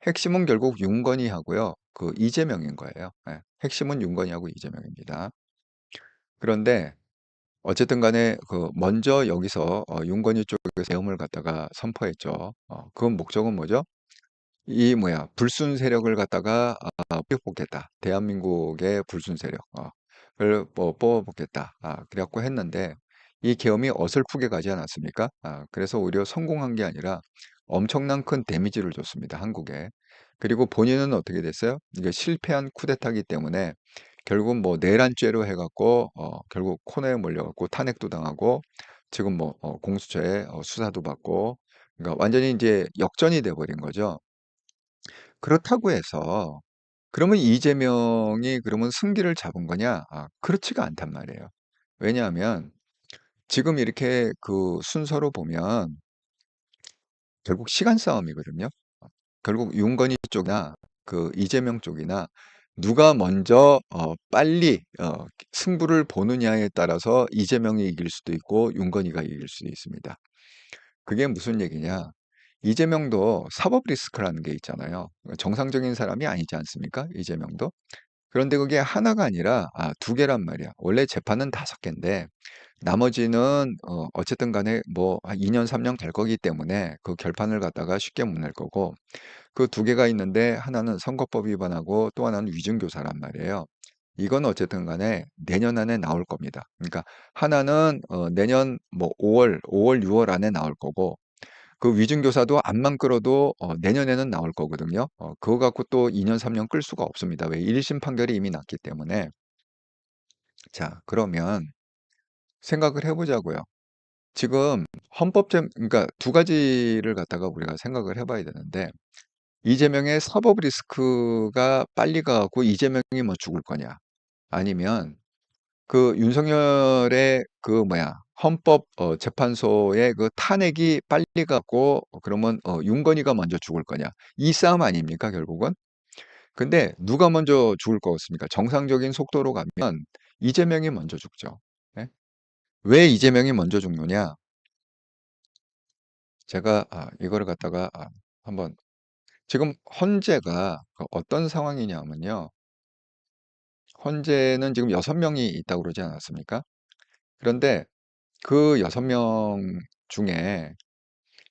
핵심은 결국 윤건희하고요. 그 이재명인 거예요. 예, 핵심은 윤건희하고 이재명입니다. 그런데 어쨌든 간에 먼저 여기서 윤건희 쪽에서 계엄을 갖다가 선포했죠. 그 목적은 뭐죠? 이 뭐야 불순 세력을 갖다가 뽑겠다. 대한민국의 불순 세력을 뭐 뽑아보겠다. 그래갖고 했는데 이 계엄이 어설프게 가지 않았습니까? 그래서 오히려 성공한 게 아니라 엄청난 큰 데미지를 줬습니다. 한국에. 그리고 본인은 어떻게 됐어요? 이게 실패한 쿠데타기 때문에 결국 뭐 내란죄로 해갖고 결국 코너에 몰려갖고 탄핵도 당하고 지금 뭐 공수처에 수사도 받고 그러니까 완전히 이제 역전이 돼버린 거죠. 그렇다고 해서 그러면 이재명이 그러면 승기를 잡은 거냐? 그렇지가 않단 말이에요. 왜냐하면 지금 이렇게 그 순서로 보면 결국 시간 싸움이거든요. 결국 윤건희 쪽이나 그 이재명 쪽이나 누가 먼저 빨리 승부를 보느냐에 따라서 이재명이 이길 수도 있고 윤건희가 이길 수도 있습니다. 그게 무슨 얘기냐? 이재명도 사법 리스크라는 게 있잖아요. 정상적인 사람이 아니지 않습니까? 이재명도. 그런데 그게 하나가 아니라 두 개란 말이야. 원래 재판은 5개인데 나머지는 어쨌든 간에 뭐 한 2년, 3년 갈 거기 때문에 그 결판을 갖다가 쉽게 못 낼 거고 그 두 개가 있는데 하나는 선거법 위반하고 또 하나는 위증교사란 말이에요. 이건 어쨌든 간에 내년 안에 나올 겁니다. 그러니까 하나는 내년 뭐 5월, 6월 안에 나올 거고 그 위증교사도 암만 끌어도 내년에는 나올 거거든요. 그거 갖고 또 2년, 3년 끌 수가 없습니다. 왜? 1심 판결이 이미 났기 때문에. 자, 그러면 생각을 해보자고요. 지금 그러니까 두 가지를 갖다가 우리가 생각을 해봐야 되는데 이재명의 사법 리스크가 빨리 가고 이재명이 뭐 죽을 거냐? 아니면 그 윤석열의 그 뭐야 헌법 재판소의 그 탄핵이 빨리 가고 그러면 윤건희가 먼저 죽을 거냐? 이 싸움 아닙니까 결국은? 근데 누가 먼저 죽을 것 같습니까? 정상적인 속도로 가면 이재명이 먼저 죽죠. 예? 왜 이재명이 먼저 죽느냐? 제가 이거를 갖다가 한번 지금 헌재가 어떤 상황이냐면요. 헌재는 지금 6명이 있다고 그러지 않았습니까? 그런데 그 6명 중에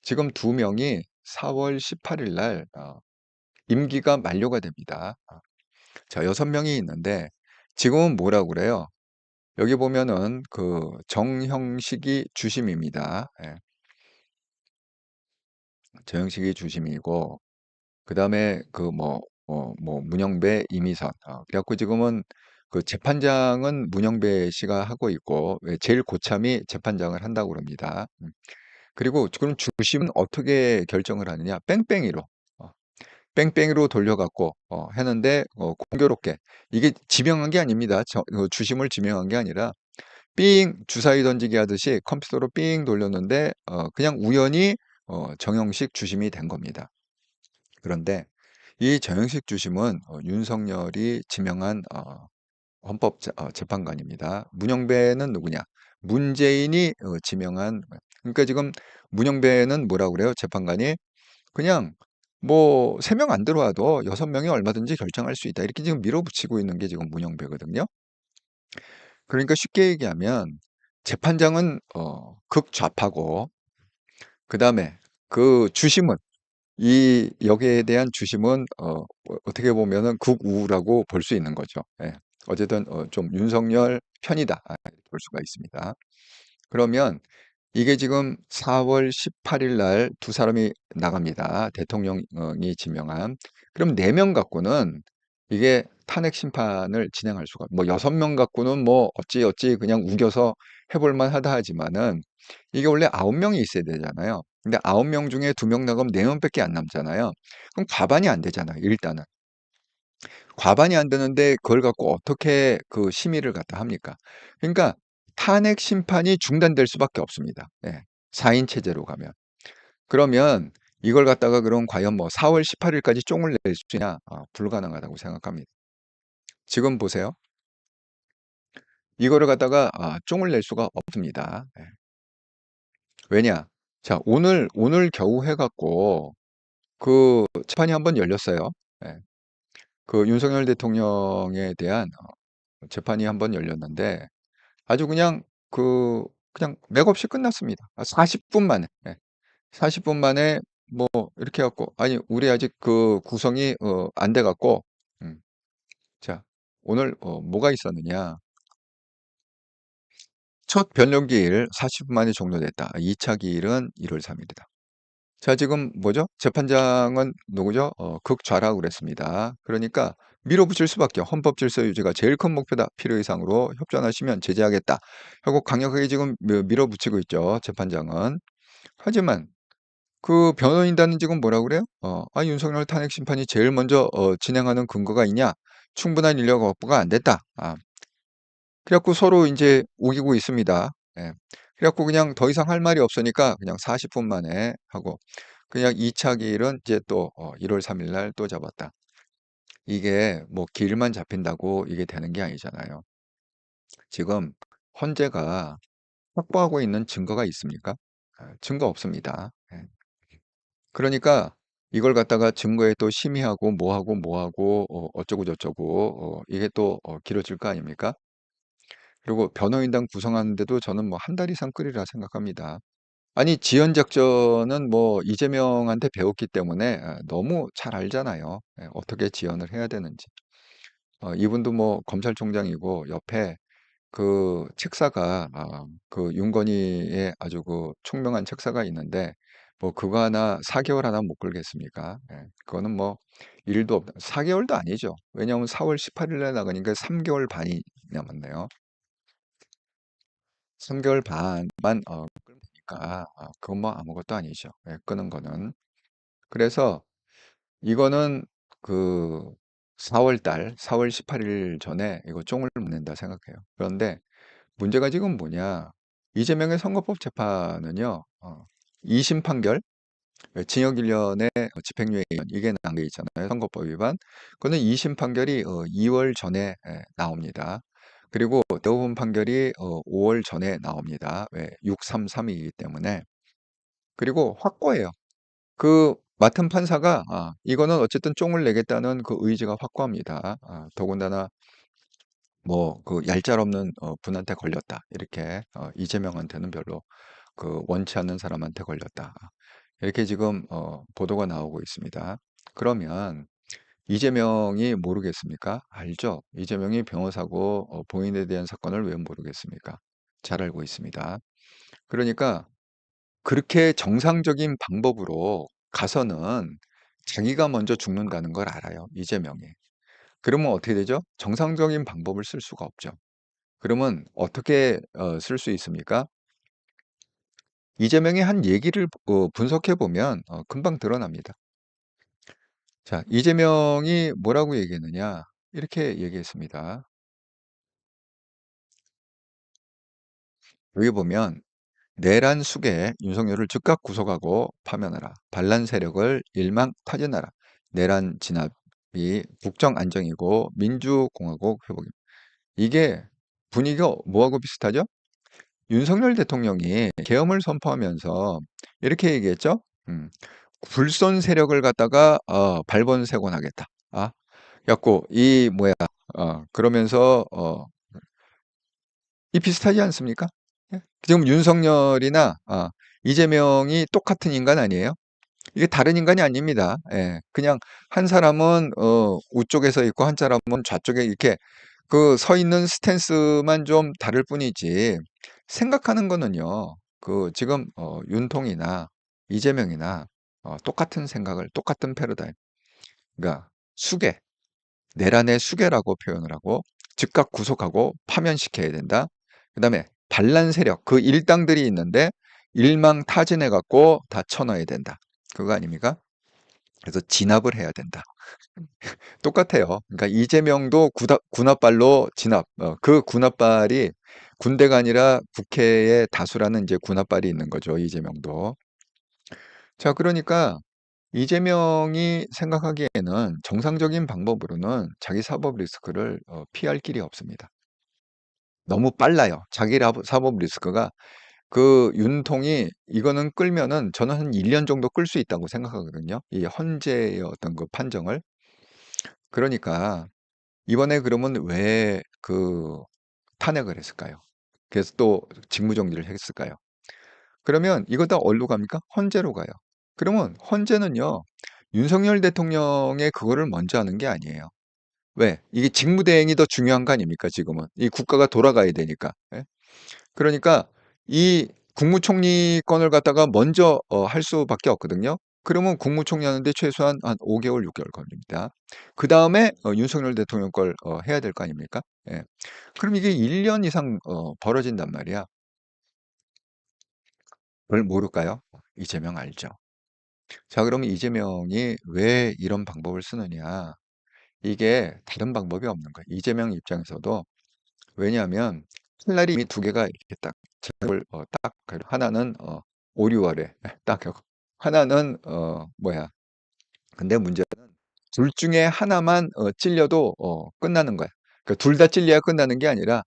지금 2명이 4월 18일 날 임기가 만료가 됩니다. 자, 6명이 있는데 지금은 뭐라고 그래요? 여기 보면은 그 정형식이 주심입니다. 예. 정형식이 주심이고 그다음에 그 뭐 문영배, 이미선. 그래갖고 지금은 그 재판장은 문영배 씨가 하고 있고 왜 제일 고참이 재판장을 한다고 그럽니다. 그리고 지금 주심은 어떻게 결정을 하느냐? 뺑뺑이로. 어, 뺑뺑이로 돌려갖고 했는데 공교롭게 이게 지명한 게 아닙니다. 주심을 지명한 게 아니라 삥 주사위 던지기 하듯이 컴퓨터로 삥 돌렸는데 그냥 우연히 정형식 주심이 된 겁니다. 그런데 이 정형식 주심은 윤석열이 지명한 헌법재판관입니다. 문영배는 누구냐? 문재인이 지명한 그러니까 지금 문영배는 뭐라고 그래요? 재판관이 그냥 뭐 3명 안 들어와도 6명이 얼마든지 결정할 수 있다. 이렇게 지금 밀어붙이고 있는 게 지금 문영배거든요. 그러니까 쉽게 얘기하면 재판장은 극좌파고 그다음에 그 주심은 이 여기에 대한 주심은 어떻게 보면은 극우라고 볼 수 있는 거죠. 예. 어쨌든 좀 윤석열 편이다 이렇게 볼 수가 있습니다. 그러면 이게 지금 4월 18일 날 두 사람이 나갑니다. 대통령이 지명한. 그럼 4명 갖고는 이게 탄핵 심판을 진행할 수가 뭐 6명 갖고는 뭐 어찌 그냥 우겨서 해볼 만하다 하지만은 이게 원래 9명이 있어야 되잖아요. 근데 9명 중에 2명 나가면 4명밖에 안 남잖아요. 그럼 과반이 안 되잖아요. 일단은. 과반이 안 되는데 그걸 갖고 어떻게 그 심의를 갖다 합니까? 그러니까 탄핵 심판이 중단될 수밖에 없습니다. 예. 4인 체제로 가면. 그러면 이걸 갖다가 그럼 과연 뭐 4월 18일까지 쫑을 낼 수 있냐? 불가능하다고 생각합니다. 지금 보세요. 이거를 갖다가 쫑을 낼 수가 없습니다. 예. 왜냐? 자, 오늘 겨우 해갖고 그 재판이 한번 열렸어요. 예. 그 윤석열 대통령에 대한 재판이 한번 열렸는데 아주 그냥 맥없이 끝났습니다. 40분 만에. 예. 40분 만에 뭐 이렇게 해갖고 아니 우리 아직 그 구성이 안 돼갖고 자 오늘 뭐가 있었느냐 첫 변론기일 40분 만에 종료됐다. 2차 기일은 1월 3일이다. 자 지금 뭐죠? 재판장은 누구죠? 극좌라고 그랬습니다. 그러니까 밀어붙일 수밖에 헌법 질서 유지가 제일 큰 목표다. 필요 이상으로 협조하시면 제재하겠다. 하고 강력하게 지금 밀어붙이고 있죠. 재판장은. 하지만 그 변호인단은 지금 뭐라 그래요? 윤석열 탄핵 심판이 제일 먼저 진행하는 근거가 있냐? 충분한 인력 확보가 안 됐다. 그래갖고 서로 이제 우기고 있습니다. 예. 그래갖고 그냥 더 이상 할 말이 없으니까 그냥 40분 만에 하고 그냥 2차 기일은 이제 또 1월 3일 날 또 잡았다. 이게 뭐 기일만 잡힌다고 이게 되는 게 아니잖아요. 지금 헌재가 확보하고 있는 증거가 있습니까? 증거 없습니다. 예. 그러니까 이걸 갖다가 증거에 또 심의하고 뭐하고 어쩌고 저쩌고 이게 또 길어질 거 아닙니까? 그리고 변호인단 구성하는데도 저는 뭐 한 달 이상 끌이라 생각합니다. 아니, 지연작전은 뭐 이재명한테 배웠기 때문에 너무 잘 알잖아요. 어떻게 지연을 해야 되는지. 이분도 뭐 검찰총장이고 옆에 그 책사가 그 윤건희의 아주 그 총명한 책사가 있는데 뭐 그거 하나 4개월 하나 못 끌겠습니까? 그거는 뭐 일도 없다. 4개월도 아니죠. 왜냐하면 4월 18일에 나가니까 3개월 반이 남았네요. 3개월 반만 끌면 되니까 그건 뭐 아무것도 아니죠. 끄는 거는. 그래서 이거는 그 4월 18일 전에 이거 쫑을 못 낸다 생각해요. 그런데 문제가 지금 뭐냐? 이재명의 선거법 재판은요, 2심 판결, 징역 1년에 집행유예 2년, 이게 난 게 있잖아요. 선거법 위반. 그거는 2심 판결이 2월 전에 나옵니다. 그리고 대법원 판결이 5월 전에 나옵니다. 왜? 633이기 때문에. 그리고 확고해요. 그 맡은 판사가 이거는 어쨌든 쫑을 내겠다는 그 의지가 확고합니다. 더군다나 뭐 그 얄짤 없는 분한테 걸렸다. 이렇게 이재명한테는 별로 그 원치 않는 사람한테 걸렸다. 이렇게 지금 보도가 나오고 있습니다. 그러면 이재명이 모르겠습니까? 알죠. 이재명이 변호사고 본인에 대한 사건을 왜 모르겠습니까? 잘 알고 있습니다. 그러니까 그렇게 정상적인 방법으로 가서는 자기가 먼저 죽는다는 걸 알아요. 이재명이. 그러면 어떻게 되죠? 정상적인 방법을 쓸 수가 없죠. 그러면 어떻게 쓸 수 있습니까? 이재명이 한 얘기를 분석해 보면 금방 드러납니다. 자, 이재명이 뭐라고 얘기했느냐? 이렇게 얘기했습니다. 여기 보면 내란 숙에 윤석열을 즉각 구속하고 파면하라. 반란 세력을 일망타진하라. 내란 진압이 국정 안정이고 민주공화국 회복입니다. 이게 분위기가 뭐하고 비슷하죠? 윤석열 대통령이 계엄을 선포하면서 이렇게 얘기했죠. 불손 세력을 갖다가 발본색원하겠다. 갖고 이 뭐야? 그러면서 이 비슷하지 않습니까? 예? 지금 윤석열이나 이재명이 똑같은 인간 아니에요? 이게 다른 인간이 아닙니다. 예, 그냥 한 사람은 우쪽에서 있고 한 사람은 좌쪽에 이렇게 그 서 있는 스탠스만 좀 다를 뿐이지 생각하는 거는요. 그 지금 윤통이나 이재명이나 똑같은 생각을 똑같은 패러다임. 그러니까 수계, 내란의 수계라고 표현을 하고 즉각 구속하고 파면시켜야 된다. 그다음에 반란 세력 그 일당들이 있는데 일망타진해 갖고 다 쳐넣어야 된다. 그거 아닙니까? 그래서 진압을 해야 된다. 똑같아요. 그러니까 이재명도 군합발로 진압. 그 군합발이 군대가 아니라 국회의 다수라는 이제 군합발이 있는 거죠. 이재명도. 자, 그러니까 이재명이 생각하기에는 정상적인 방법으로는 자기 사법 리스크를 피할 길이 없습니다. 너무 빨라요. 자기 사법 리스크가 그 윤통이 이거는 끌면은 저는 한 1년 정도 끌 수 있다고 생각하거든요. 이 헌재의 어떤 그 판정을. 그러니까 이번에 그러면 왜 그 탄핵을 했을까요? 그래서 또 직무정지를 했을까요? 그러면 이거 다 어디로 갑니까? 헌재로 가요. 그러면 헌재는요, 윤석열 대통령의 그거를 먼저 하는 게 아니에요. 왜? 이게 직무대행이 더 중요한 거 아닙니까, 지금은? 이 국가가 돌아가야 되니까. 예? 그러니까 이 국무총리 건을 갖다가 먼저 할 수밖에 없거든요. 그러면 국무총리 하는데 최소한 한 5개월, 6개월 걸립니다. 그 다음에 윤석열 대통령 걸 해야 될 거 아닙니까? 예. 그럼 이게 1년 이상 벌어진단 말이야. 그걸 모를까요? 이재명 알죠. 자, 그러면 이재명이 왜 이런 방법을 쓰느냐? 이게 다른 방법이 없는 거예요. 이재명 입장에서도. 왜냐하면 칼날이 이미 두 개가 이렇게 딱 제압을 딱 하나는 5, 6월에 딱 하고 하나는 뭐야? 근데 문제는 둘 중에 하나만 찔려도 끝나는 거야. 그러니까 둘 다 찔려야 끝나는 게 아니라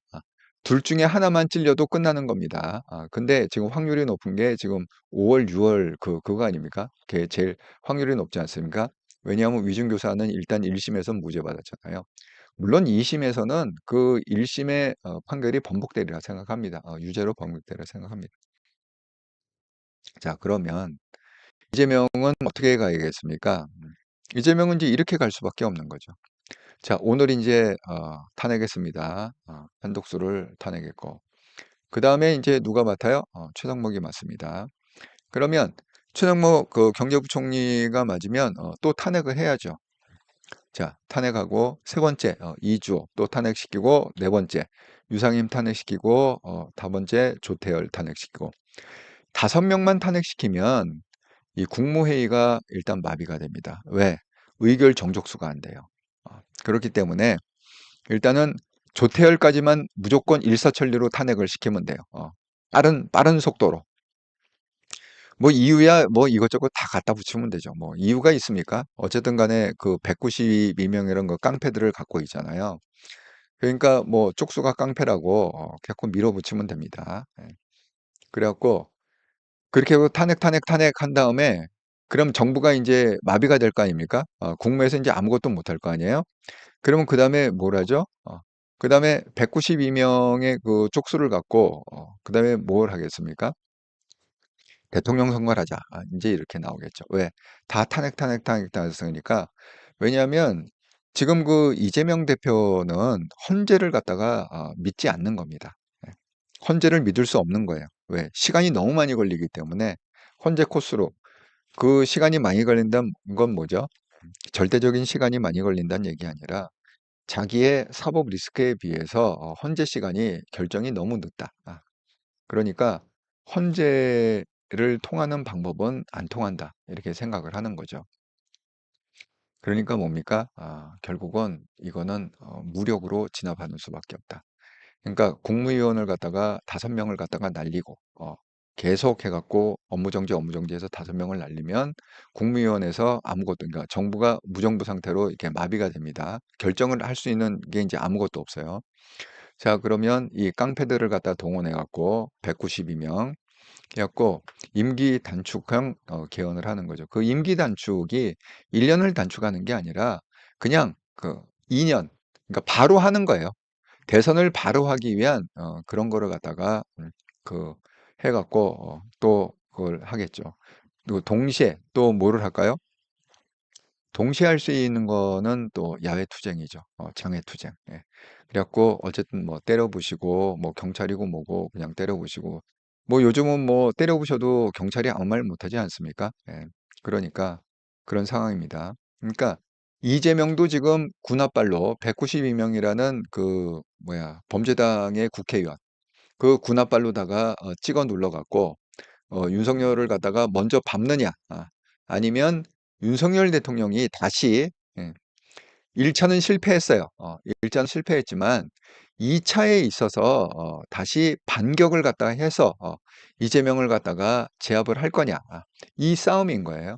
둘 중에 하나만 찔려도 끝나는 겁니다. 근데 지금 확률이 높은 게 지금 5월, 6월 그거 아닙니까? 그게 제일 확률이 높지 않습니까? 왜냐하면 위중교사는 일단 1심에서 무죄 받았잖아요. 물론 2심에서는 그 1심의 판결이 번복되리라 생각합니다. 유죄로 번복되리라 생각합니다. 자, 그러면 이재명은 어떻게 가야겠습니까? 이재명은 이제 이렇게 갈 수밖에 없는 거죠. 자, 오늘 이제 탄핵했습니다. 한독수를 탄핵했고, 그 다음에 이제 누가 맡아요? 최상목이 맡습니다. 그러면 최상목 그 경제부총리가 맞으면 또 탄핵을 해야죠. 자, 탄핵하고 세 번째 이주호 또 탄핵시키고, 네 번째 유상임 탄핵시키고, 다섯 번째 조태열 탄핵시키고, 5명만 탄핵시키면 이 국무회의가 일단 마비가 됩니다. 왜? 의결 정족수가 안 돼요. 그렇기 때문에 일단은 조태열까지만 무조건 일사천리로 탄핵을 시키면 돼요. 빠른 속도로. 뭐 이유야 뭐 이것저것 다 갖다 붙이면 되죠. 뭐 이유가 있습니까? 어쨌든 간에 그 192명이라는 거 깡패들을 갖고 있잖아요. 그러니까 뭐 쪽수가 깡패라고 자꾸 밀어붙이면 됩니다. 예. 그래갖고 그렇게 하고 탄핵 한 다음에 그럼 정부가 이제 마비가 될 거 아닙니까? 국무에서 이제 아무것도 못할 거 아니에요? 그러면 그 다음에 뭘 하죠? 그 다음에 192명의 그 쪽수를 갖고 그 다음에 뭘 하겠습니까? 대통령 선거를 하자. 이제 이렇게 나오겠죠. 왜? 다 탄핵 당했으니까. 왜냐하면 지금 그 이재명 대표는 헌재를 갖다가 믿지 않는 겁니다. 예. 헌재를 믿을 수 없는 거예요. 왜? 시간이 너무 많이 걸리기 때문에 헌재 코스로 그 시간이 많이 걸린다는 건 뭐죠? 절대적인 시간이 많이 걸린다는 얘기 아니라 자기의 사법 리스크에 비해서 헌재 시간이 결정이 너무 늦다. 그러니까 헌재를 통하는 방법은 안 통한다. 이렇게 생각을 하는 거죠. 그러니까 뭡니까? 결국은 이거는 무력으로 진압하는 수밖에 없다. 그러니까 국무위원을 갖다가 5명을 갖다가 날리고 계속 해갖고 업무정지해서 5명을 날리면 국무위원회에서 아무것도, 그러니까 정부가 무정부 상태로 이렇게 마비가 됩니다. 결정을 할 수 있는 게 이제 아무것도 없어요. 자, 그러면 이 깡패들을 갖다 동원해갖고 192명 해갖고 임기 단축형 개헌을 하는 거죠. 그 임기 단축이 1년을 단축하는 게 아니라 그냥 그 2년, 그러니까 바로 하는 거예요. 대선을 바로 하기 위한 그런 거를 갖다가 그 해갖고 또 그걸 하겠죠. 그리고 동시에 또 뭐를 할까요? 동시에 할 수 있는 거는 또 야외 투쟁이죠. 장외 투쟁. 예. 그래갖고 어쨌든 뭐 때려부시고 뭐 경찰이고 뭐고 그냥 때려부시고 뭐 요즘은 뭐 때려부셔도 경찰이 아무 말 못하지 않습니까? 예. 그러니까 그런 상황입니다. 그러니까 이재명도 지금 군합발로 192명이라는 그 뭐야 범죄당의 국회의원 그 군합발로다가 찍어 눌러갖고 윤석열을 갖다가 먼저 밟느냐 아니면 윤석열 대통령이 다시 1차는 실패했어요. 1차는 실패했지만 2차에 있어서 다시 반격을 갖다가 해서 이재명을 갖다가 제압을 할 거냐 이 싸움인 거예요.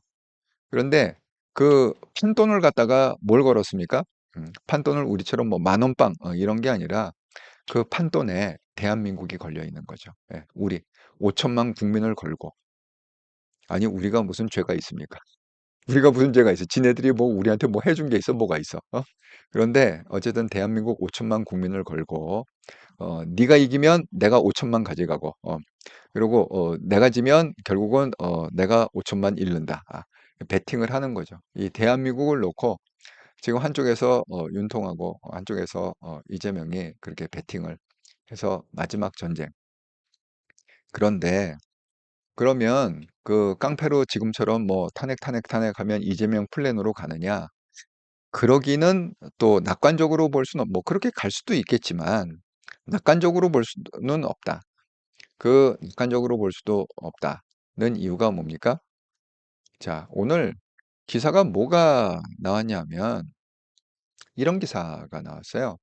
그런데 그 판돈을 갖다가 뭘 걸었습니까? 판돈을 우리처럼 뭐 만원빵 이런 게 아니라 그 판돈에 대한민국이 걸려 있는 거죠. 예, 우리 5천만 국민을 걸고 아니 우리가 무슨 죄가 있습니까? 우리가 무슨 죄가 있어? 지네들이 뭐 우리한테 뭐 해준 게 있어? 뭐가 있어? 그런데 어쨌든 대한민국 5천만 국민을 걸고 네가 이기면 내가 5천만 가져가고 그리고 내가 지면 결국은 내가 5천만 잃는다. 배팅을 하는 거죠. 이 대한민국을 놓고 지금 한쪽에서 윤통하고 한쪽에서 이재명이 그렇게 배팅을 해서 마지막 전쟁. 그런데 그러면 그 깡패로 지금처럼 뭐 탄핵하면 이재명 플랜으로 가느냐? 그러기는 또 낙관적으로 볼 수는 뭐 그렇게 갈 수도 있겠지만 낙관적으로 볼 수는 없다. 그 낙관적으로 볼 수도 없다는 이유가 뭡니까? 자, 오늘 기사가 뭐가 나왔냐면 이런 기사가 나왔어요.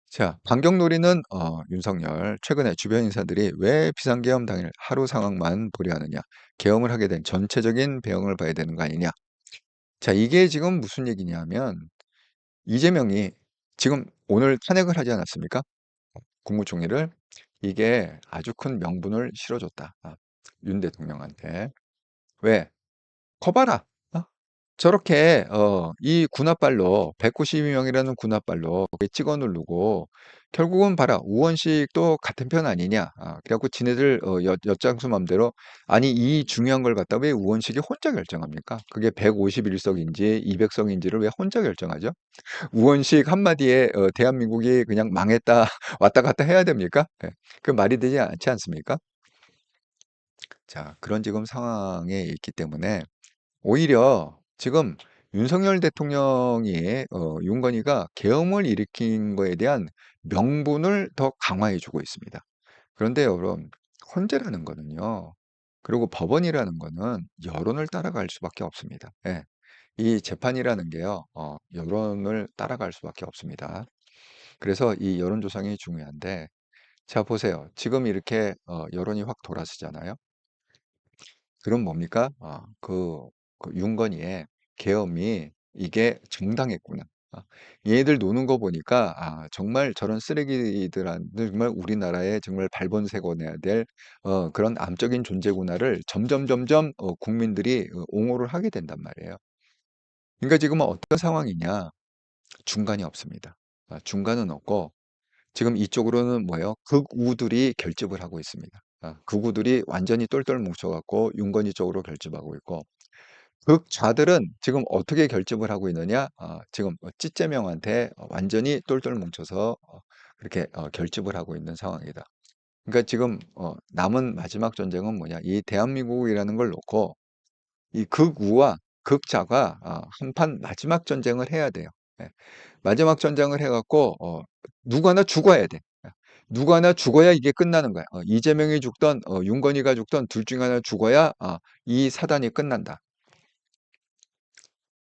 자, 반격놀이는 윤석열 최근에 주변 인사들이 왜 비상계엄 당일 하루 상황만 보려하느냐, 계엄을 하게 된 전체적인 배경을 봐야 되는 거 아니냐. 자, 이게 지금 무슨 얘기냐면 이재명이 지금 오늘 탄핵을 하지 않았습니까? 국무총리를. 이게 아주 큰 명분을 실어줬다. 윤 대통령한테. 왜? 커봐라. 저렇게 이 군홧발로 192명이라는 군홧발로 찍어 누르고 결국은 봐라 우원식도 같은 편 아니냐. 그래갖고 지네들 엿장수 맘대로 아니 이 중요한 걸 갖다 왜 우원식이 혼자 결정합니까? 그게 151석인지 200석인지를 왜 혼자 결정하죠? 우원식 한마디에 대한민국이 그냥 망했다 왔다 갔다 해야 됩니까? 예. 그 말이 되지 않지 않습니까? 자, 그런 지금 상황에 있기 때문에 오히려 지금 윤석열 대통령이 윤건희가 계엄을 일으킨 거에 대한 명분을 더 강화해 주고 있습니다. 그런데 여러분, 헌재라는 거는요. 그리고 법원이라는 거는 여론을 따라갈 수밖에 없습니다. 예. 이 재판이라는 게요. 여론을 따라갈 수밖에 없습니다. 그래서 이 여론 조성이 중요한데 자 보세요. 지금 이렇게 여론이 확 돌아서잖아요. 그럼 뭡니까? 그 윤건희의 계엄이 이게 정당했구나. 얘들 노는 거 보니까 정말 저런 쓰레기들한테 정말 우리나라에 정말 발본색원 해야 될 그런 암적인 존재구나를 점점 국민들이 옹호를 하게 된단 말이에요. 그러니까 지금은 어떤 상황이냐? 중간이 없습니다. 중간은 없고 지금 이쪽으로는 뭐예요? 극우들이 결집을 하고 있습니다. 극우들이 완전히 똘똘 뭉쳐갖고 윤건희 쪽으로 결집하고 있고 극좌들은 지금 어떻게 결집을 하고 있느냐? 지금 찌째명한테 완전히 똘똘 뭉쳐서 그렇게 결집을 하고 있는 상황이다. 그러니까 지금 남은 마지막 전쟁은 뭐냐? 이 대한민국이라는 걸 놓고 이 극우와 극좌가 한판 마지막 전쟁을 해야 돼요. 예. 마지막 전쟁을 해갖고 누구 하나 죽어야 돼. 누구 하나 죽어야 이게 끝나는 거야. 이재명이 죽던 윤건희가 죽던 둘 중에 하나 죽어야 이 사단이 끝난다.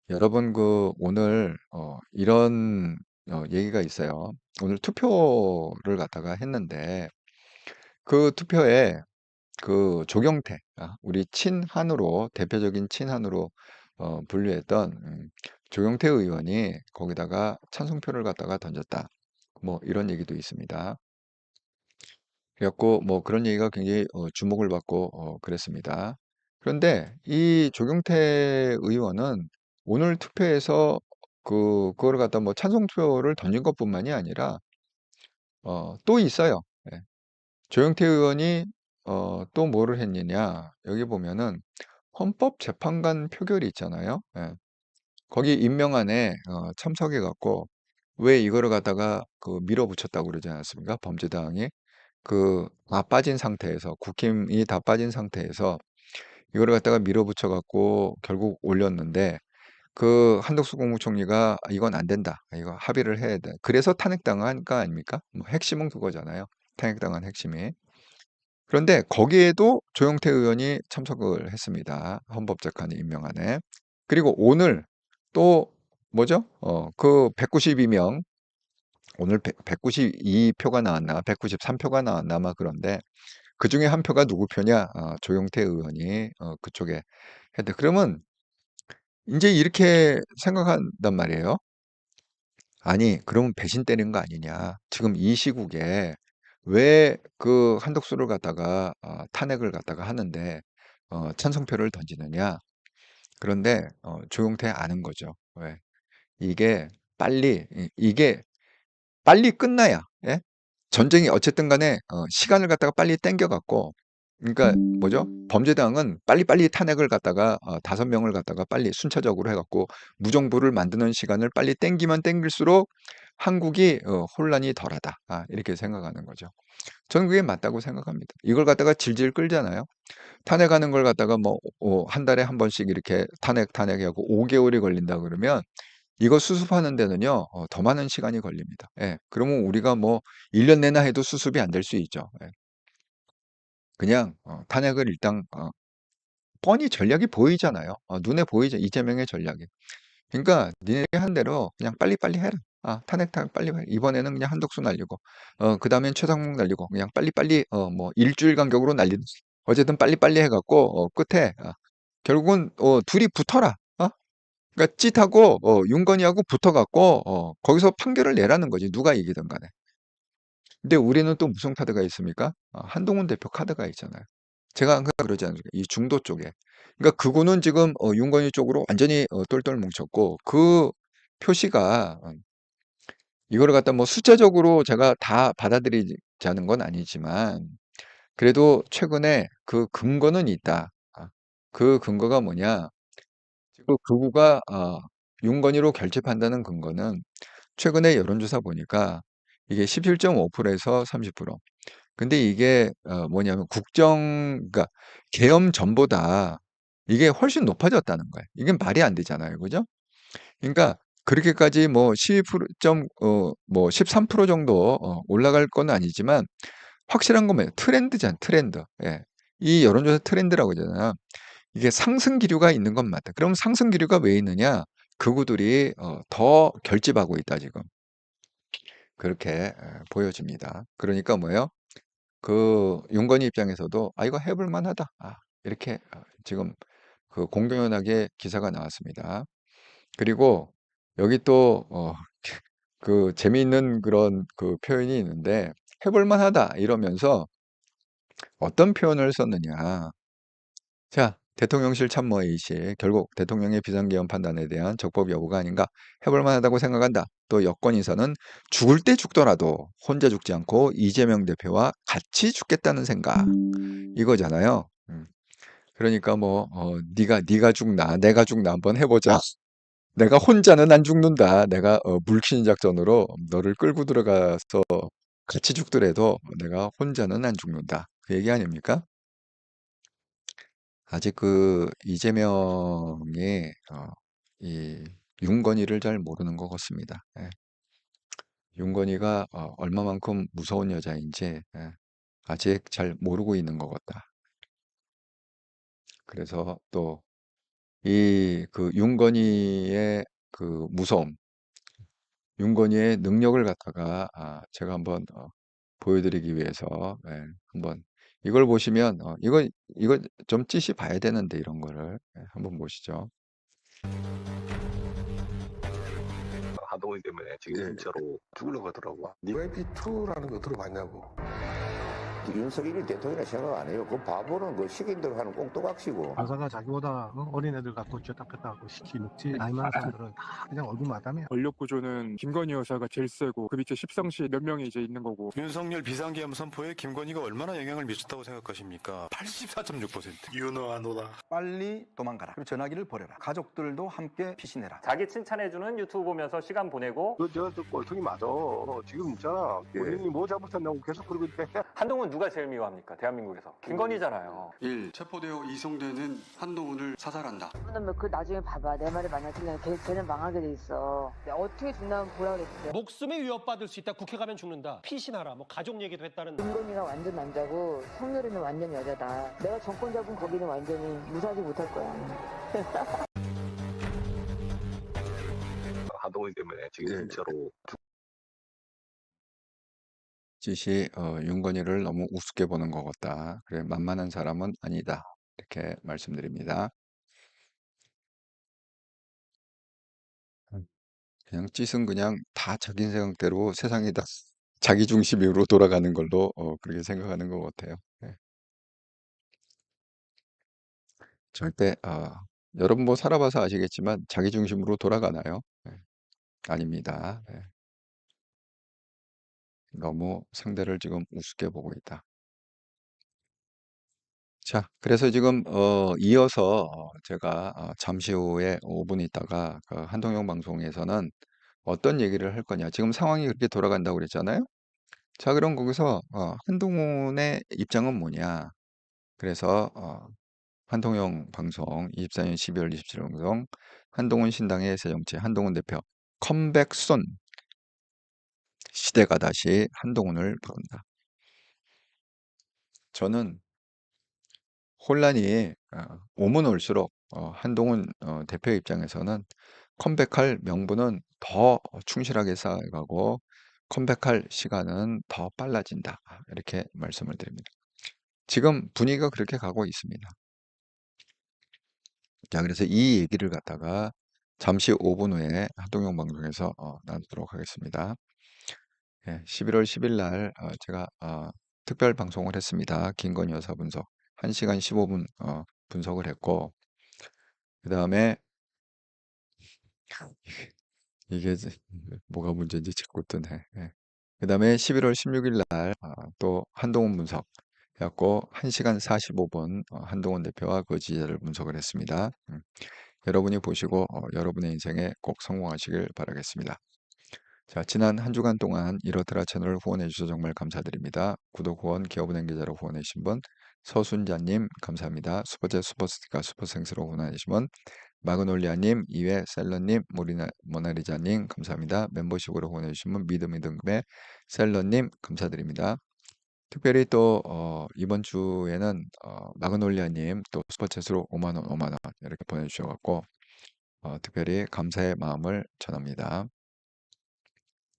여러분 오늘 이런 얘기가 있어요. 오늘 투표를 갖다가 했는데 그 투표에 그 조경태 우리 친한으로 대표적인 친한으로 분류했던 조경태 의원이 거기다가 찬성표를 갖다가 던졌다. 뭐 이런 얘기도 있습니다. 그래갖고 뭐 그런 얘기가 굉장히 주목을 받고 그랬습니다. 그런데 이 조경태 의원은 오늘 투표에서 그거를 갖다 뭐 찬성표를 던진 것뿐만이 아니라 또 있어요. 예. 조경태 의원이 또 뭐를 했느냐 여기 보면은 헌법재판관 표결이 있잖아요. 예. 거기 임명안에 참석해 갖고 왜 이거를 갖다가 밀어붙였다고 그러지 않았습니까? 범죄당이 다 빠진 상태에서 국힘이 다 빠진 상태에서 이거를 갖다가 밀어붙여 갖고 결국 올렸는데 한덕수 국무총리가 이건 안 된다. 이거 합의를 해야 돼. 그래서 탄핵당한 거 아닙니까? 뭐 핵심은 그거잖아요. 탄핵당한 핵심이. 그런데 거기에도 조영태 의원이 참석을 했습니다. 헌법재판이 임명안에. 그리고 오늘 또 뭐죠? 그 192명 오늘 192표가 나왔나 193표가 나왔나 아마 그런데 그중에 한 표가 누구 표냐? 조영태 의원이 그쪽에 했대. 그러면 이제 이렇게 생각한단 말이에요. 아니, 그러면 배신 때린 거 아니냐? 지금 이 시국에 왜 한덕수를 갖다가 탄핵을 갖다가 하는데 찬성표를 던지느냐? 그런데 조용태 아는 거죠. 왜? 이게 이게 빨리 끝나야 예? 전쟁이 어쨌든 간에 시간을 갖다가 빨리 땡겨갖고 그러니까 뭐죠? 범죄당은 빨리빨리 탄핵을 갖다가 5명을 갖다가 빨리 순차적으로 해갖고 무정부를 만드는 시간을 빨리 땡기면 땡길수록 한국이 혼란이 덜하다. 이렇게 생각하는 거죠. 저는 그게 맞다고 생각합니다. 이걸 갖다가 질질 끌잖아요. 탄핵하는 걸 갖다가 뭐 한 달에 한 번씩 이렇게 탄핵하고 5개월이 걸린다 그러면 이거 수습하는 데는요 더 많은 시간이 걸립니다. 예, 그러면 우리가 뭐 1년 내나 해도 수습이 안 될 수 있죠. 예. 그냥 탄핵을 일단 뻔히 전략이 보이잖아요. 눈에 보이죠. 이재명의 전략이. 그러니까 니네 한 대로 그냥 빨리빨리 해라. 탄핵 빨리 해. 이번에는 그냥 한덕수 날리고 그다음엔 최상목 날리고 그냥 빨리빨리 뭐 일주일 간격으로 날리든 어쨌든 빨리빨리 해갖고 끝에 결국은 둘이 붙어라. 그러니까 찌하고 윤건희하고 붙어갖고 거기서 판결을 내라는 거지. 누가 이기든 간에. 근데 우리는 또 무슨 카드가 있습니까? 한동훈 대표 카드가 있잖아요. 제가 항상 그러지 않습니까? 이 중도 쪽에. 그러니까 극우는 지금 윤건희 쪽으로 완전히 똘똘 뭉쳤고 그 표시가 이거를 갖다 뭐 숫자적으로 제가 다 받아들이자는 건 아니지만 그래도 최근에 그 근거는 있다. 그 근거가 뭐냐? 지금 극우가 윤건희로 결집한다는 근거는 최근에 여론조사 보니까 이게 17.5%에서 30%. 근데 이게 뭐냐면 그러니까 계엄 전보다 이게 훨씬 높아졌다는 거예요. 이게 말이 안 되잖아요. 그죠? 그러니까 그렇게까지 뭐 12%, 뭐 13% 정도 올라갈 건 아니지만 확실한 건 뭐예요? 트렌드잖아, 트렌드. 예. 이 여론조사 트렌드라고 하잖아요. 이게 상승 기류가 있는 건 맞다. 그럼 상승 기류가 왜 있느냐? 극우들이 더 결집하고 있다, 지금. 그렇게 보여집니다. 그러니까 뭐예요? 그 윤건희 입장에서도 이거 해볼 만하다. 이렇게 지금 그 공공연하게 기사가 나왔습니다. 그리고 여기 또 그 재미있는 그런 그 표현이 있는데 해볼 만하다 이러면서 어떤 표현을 썼느냐. 자, 대통령실 참모회의 시 결국 대통령의 비상계엄 판단에 대한 적법 여부가 아닌가 해볼 만하다고 생각한다. 또 여권 인사는 죽을 때 죽더라도 혼자 죽지 않고 이재명 대표와 같이 죽겠다는 생각 이거잖아요. 그러니까 뭐 네가 죽나 내가 죽나 한번 해보자. 내가 혼자는 안 죽는다. 내가 물키는 작전으로 너를 끌고 들어가서 같이 죽더라도 내가 혼자는 안 죽는다. 그 얘기 아닙니까? 아직 그 이재명이 이 윤건희를 잘 모르는 것 같습니다. 예. 윤건희가 얼마만큼 무서운 여자인지 아직 잘 모르고 있는 것 같다. 그래서 또 이 그 윤건희의 그 무서움, 윤건희의 능력을 갖다가 제가 한번 보여드리기 위해서 한번 이걸 보시면 이거 좀 찌시 봐야 되는데 이런 거를 한번 보시죠. 한동훈 때문에 지금 진짜로 죽으려고 하더라고. UAP2라는 거 들어봤냐고. 윤석열이 대통령이라 생각 안 해요. 그 바보는 그 시킨대로 하는 꽁또각시고. 간사가 자기보다 어린애들 갖고 쥐었다 뺐다 하고 시키 먹지. 나이 많은 사람들은 다 그냥 얼굴 마담이야. 권력 구조는 김건희 여사가 제일 세고 그 밑에 십상시 몇 명이 이제 있는 거고. 윤석열 비상계엄 선포에 김건희가 얼마나 영향을 미쳤다고 생각하십니까? 84.6%. 유노하노다. 빨리 도망가라. 그리고 전화기를 버려라. 가족들도 함께 피신해라. 자기 칭찬해주는 유튜브 보면서 시간 보내고 저 꼴통이 맞아. 지금 있잖아. 본인이 뭐 잘못했냐고 계속 그러고 있대. 한동훈 누가 제일 미워합니까? 대한민국에서 김건희잖아요. 1. 체포되어 이송되는 한동훈을 사살한다. 그러면 그 나중에 봐봐. 내 말이 만약 들리면 걔는 망하게 돼 있어. 어떻게 죽나 보라 그랬지. 목숨이 위협받을 수 있다. 국회 가면 죽는다. 피신하라. 뭐 가족 얘기도 했다는. 김건희가 완전 남자고 성렬이는 완전 여자다. 내가 정권 잡은 거기는 완전히 무사하지 못할 거야. 한동훈 때문에 지금 진짜로 찌시 윤건희를 너무 우습게 보는 것 같다. 그래 만만한 사람은 아니다. 이렇게 말씀드립니다. 그냥 찌은 그냥 다 자기 생각대로 세상이 다 자기 중심으로 돌아가는 걸로 그렇게 생각하는 것 같아요. 네. 절대 여러분 뭐 살아봐서 아시겠지만 자기 중심으로 돌아가나요? 네. 아닙니다. 네. 너무 상대를 지금 우습게 보고 있다. 자, 그래서 지금 이어서 제가 잠시 후에 5분 있다가 그 한동영 방송에서는 어떤 얘기를 할 거냐. 지금 상황이 그렇게 돌아간다고 그랬잖아요. 자, 그럼 거기서 한동훈의 입장은 뭐냐. 그래서 한동영 방송 24년 12월 27일 방송 한동훈 신당의 새 정치 한동훈 대표 컴백 순 시대가 다시 한동훈을 부른다. 저는 혼란이 오면 올수록 한동훈 대표 입장에서는 컴백할 명분은 더 충실하게 쌓아가고 컴백할 시간은 더 빨라진다. 이렇게 말씀을 드립니다. 지금 분위기가 그렇게 가고 있습니다. 자, 그래서 이 얘기를 갖다가 잠시 5분 후에 한동영 방송에서 나누도록 하겠습니다. 11월 10일 날 제가 특별 방송을 했습니다. 김건희 여사 분석. 1시간 15분 분석을 했고, 그 다음에 이게 뭐가 문제인지 자꾸 뜨네. 예. 그 다음에 11월 16일 날 또 한동훈 분석 해갖고 1시간 45분 한동훈 대표와 그 지지자를 분석을 했습니다. 여러분이 보시고 여러분의 인생에 꼭 성공하시길 바라겠습니다. 자, 지난 한 주간 동안 이렇더라 채널을 후원해 주셔서 정말 감사드립니다. 구독 후원, 기업은행 계좌로 후원해 주신 분 서순자님 감사합니다. 슈퍼챗 슈퍼스티커 슈퍼생스로 후원해 주신 분 마그놀리아님, 이외 셀러님, 모나리자님 감사합니다. 멤버십으로 후원해 주신 분 믿음의 셀러님 감사드립니다. 특별히 또 이번 주에는 마그놀리아님 또 슈퍼챗으로 5만원, 5만원 이렇게 보내주셔갖고 특별히 감사의 마음을 전합니다.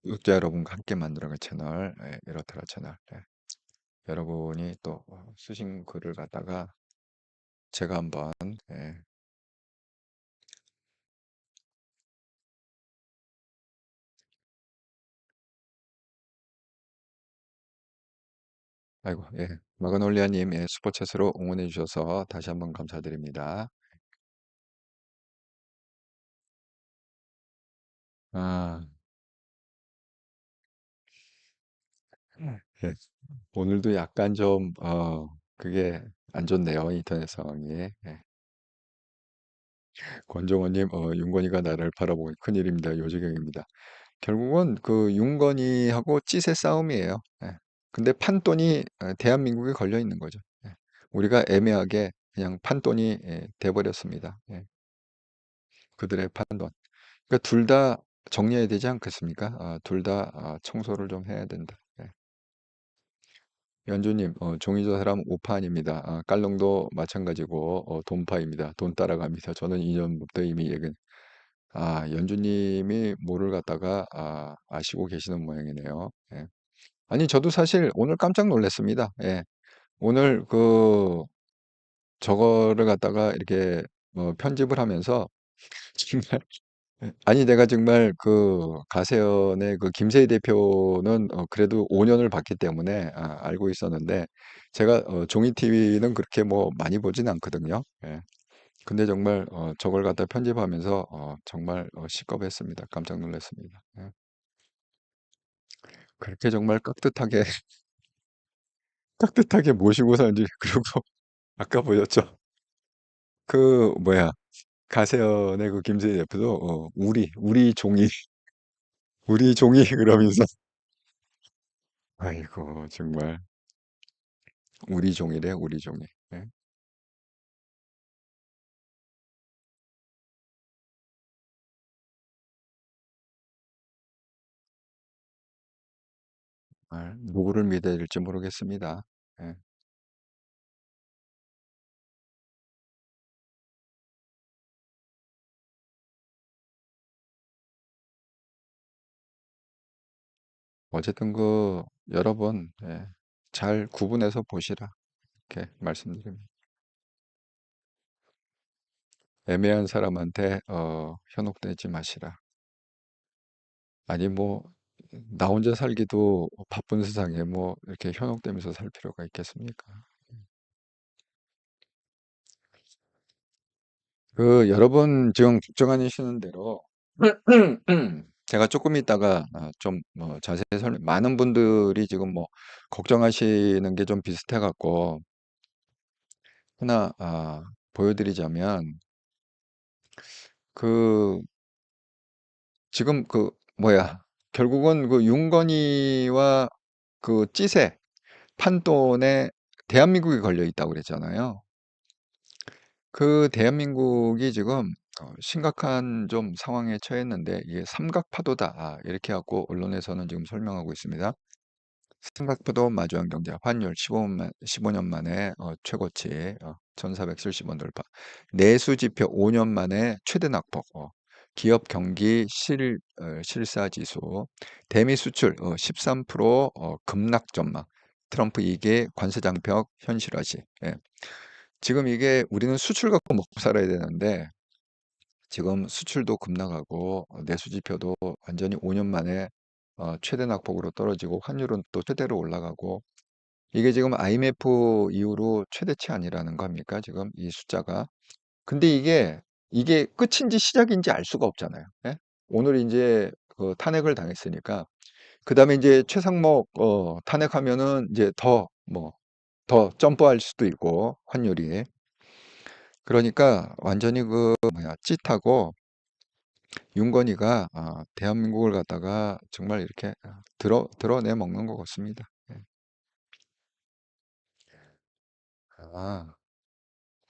구독자 여러분과 함께 만들어갈 채널, 이렇더라 채널. 여러분이 또 쓰신 글을 갖다가 제가 한번 아이고, 마그놀리아님, 슈퍼챗으로 응원해 주셔서 다시 한번 감사드립니다. 아, 예. 오늘도 약간 좀, 그게 안 좋네요. 인터넷 상황이. 권정원님, 윤건이가 나를 바라보고 큰일입니다. 요지경입니다. 결국은 그 윤건이하고 찌세 싸움이에요. 근데 판돈이 대한민국에 걸려 있는 거죠. 우리가 애매하게 그냥 판돈이 돼버렸습니다. 그들의 판돈. 그러니까 둘 다 정리해야 되지 않겠습니까? 둘 다 청소를 좀 해야 된다. 연주님, 종이 저 사람 오판입니다. 깔롱도 마찬가지고 돈파입니다. 돈 따라갑니다. 저는 2년부터 이미 연주님이 뭐를 갖다가 아시고 계시는 모양이네요. 아니, 저도 사실 오늘 깜짝 놀랐습니다. 오늘 저거를 갖다가 이렇게 편집을 하면서 정말 아니 내가 정말 가세연의 김세희 대표는 그래도 5년을 봤기 때문에 알고 있었는데 제가 종이 TV는 그렇게 뭐 많이 보진 않거든요. 근데 정말 저걸 갖다 편집하면서 정말 시겁했습니다. 깜짝 놀랐습니다. 그렇게 정말 깍듯하게 깍듯하게 모시고 살지. 그리고 아까 보셨죠? 뭐야, 가세연의 김세희 대표도 우리 종이 우리 종이 그러면서 아이고 정말 우리 종이래 우리 종이. 누구를 믿어야 될지 모르겠습니다. 예. 어쨌든 여러분 잘 구분해서 보시라 이렇게 말씀드립니다. 애매한 사람한테 현혹되지 마시라. 아니 뭐 나 혼자 살기도 바쁜 세상에 뭐 이렇게 현혹되면서 살 필요가 있겠습니까? 여러분 지금 걱정하시는 대로 제가 조금 있다가 좀 자세히 많은 분들이 지금 뭐 걱정하시는 게 좀 비슷해 갖고 하나 보여드리자면 지금 뭐야 결국은 윤건이와 찌세 판돈에 대한민국이 걸려 있다고 그랬잖아요. 대한민국이 지금 심각한 좀 상황에 처했는데 이게 삼각파도다 이렇게 갖고 언론에서는 지금 설명하고 있습니다. 삼각파도 마주한 경제 환율 15년 만에 최고치 1470원 돌파, 내수 지표 5년 만에 최대 낙폭, 기업 경기 실사 지수, 대미 수출 13% 급락 전망, 트럼프 2개 관세 장벽 현실화시. 지금 이게 우리는 수출 갖고 먹고 살아야 되는데 지금 수출도 급락하고 내수 지표도 완전히 5년 만에 최대 낙폭으로 떨어지고 환율은 또 최대로 올라가고 이게 지금 IMF 이후로 최대치 아니라는 거 아닙니까? 지금 이 숫자가. 근데 이게 끝인지 시작인지 알 수가 없잖아요. 예? 오늘 이제 그 탄핵을 당했으니까 그다음에 이제 최상목 탄핵하면은 이제 더 점프할 수도 있고 환율이. 그러니까 완전히 그 뭐야 찌타고 윤건이가 대한민국을 갖다가 정말 이렇게 드러내 먹는 것 같습니다. 예.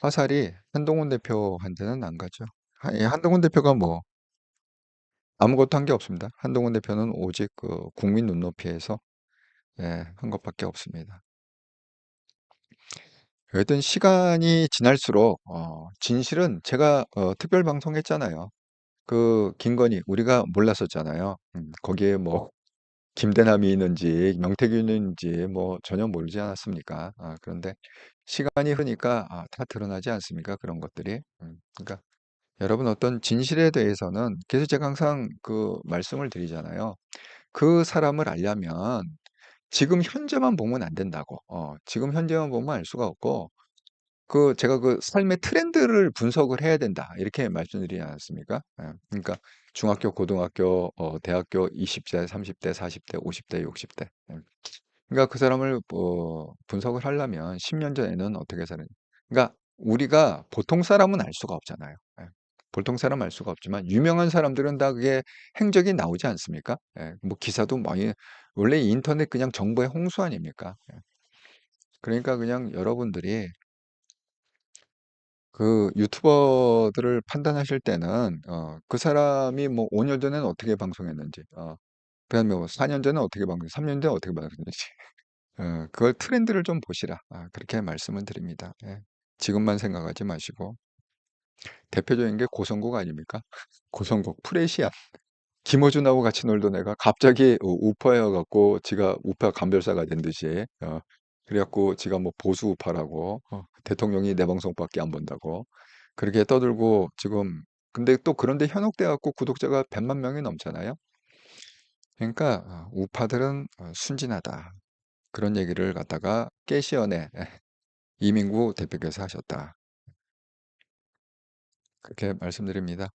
화살이 한동훈 대표한테는 안 가죠. 한동훈 대표가 뭐 아무것도 한 게 없습니다. 한동훈 대표는 오직 그 국민 눈높이에서 한 것밖에 없습니다. 여하튼 시간이 지날수록 진실은 제가 특별 방송했잖아요. 그 김건희 우리가 몰랐었잖아요. 거기에 뭐 김대남이 있는지 명태균이 있는지 뭐 전혀 모르지 않았습니까? 그런데 시간이 흐르니까 다 드러나지 않습니까? 그런 것들이. 그러니까 여러분 어떤 진실에 대해서는 그래서 제가 항상 그 말씀을 드리잖아요. 그 사람을 알려면 지금 현재만 보면 안 된다고. 지금 현재만 보면 알 수가 없고 제가 그 삶의 트렌드를 분석을 해야 된다. 이렇게 말씀드리지 않았습니까? 그러니까 중학교, 고등학교, 대학교 20대, 30대, 40대, 50대, 60대. 그러니까 그 사람을 분석을 하려면 10년 전에는 어떻게 살았는지. 그러니까 우리가 보통 사람은 알 수가 없잖아요. 보통 사람 알 수가 없지만 유명한 사람들은 다 그게 행적이 나오지 않습니까? 뭐 기사도 많이 원래 인터넷 그냥 정보의 홍수 아닙니까? 그러니까 그냥 여러분들이 그 유튜버들을 판단하실 때는 그 사람이 뭐 5년 전에는 어떻게 방송했는지, 그다음에 뭐 4년 전에 어떻게 3년 전에 어떻게 방송했는지, 그걸 트렌드를 좀 보시라. 그렇게 말씀을 드립니다. 예. 지금만 생각하지 마시고 대표적인 게 고성국 아닙니까? 고성국 프레시안. 김어준하고 같이 놀던 애가 갑자기 우파여 갖고 지가 우파 감별사가 된 듯이 그래갖고 지가 뭐 보수 우파라고 대통령이 내 방송밖에 안 본다고 그렇게 떠들고 지금 근데 또 그런데 현혹돼 갖고 구독자가 100만 명이 넘잖아요. 그러니까 우파들은 순진하다. 그런 얘기를 갖다가 깨시연에 이민구 대표께서 하셨다. 그렇게 말씀드립니다.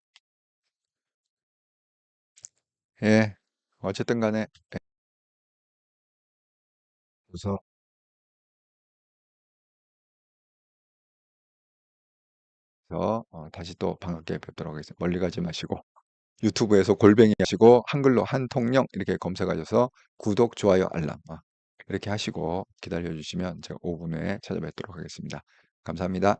예. 어쨌든 간에 그래서 다시 또 반갑게 뵙도록 하겠습니다. 멀리 가지 마시고 유튜브에서 골뱅이 하시고 한글로 한통령 이렇게 검색하셔서 구독, 좋아요, 알람 이렇게 하시고 기다려 주시면 제가 5분 후에 찾아뵙도록 하겠습니다. 감사합니다.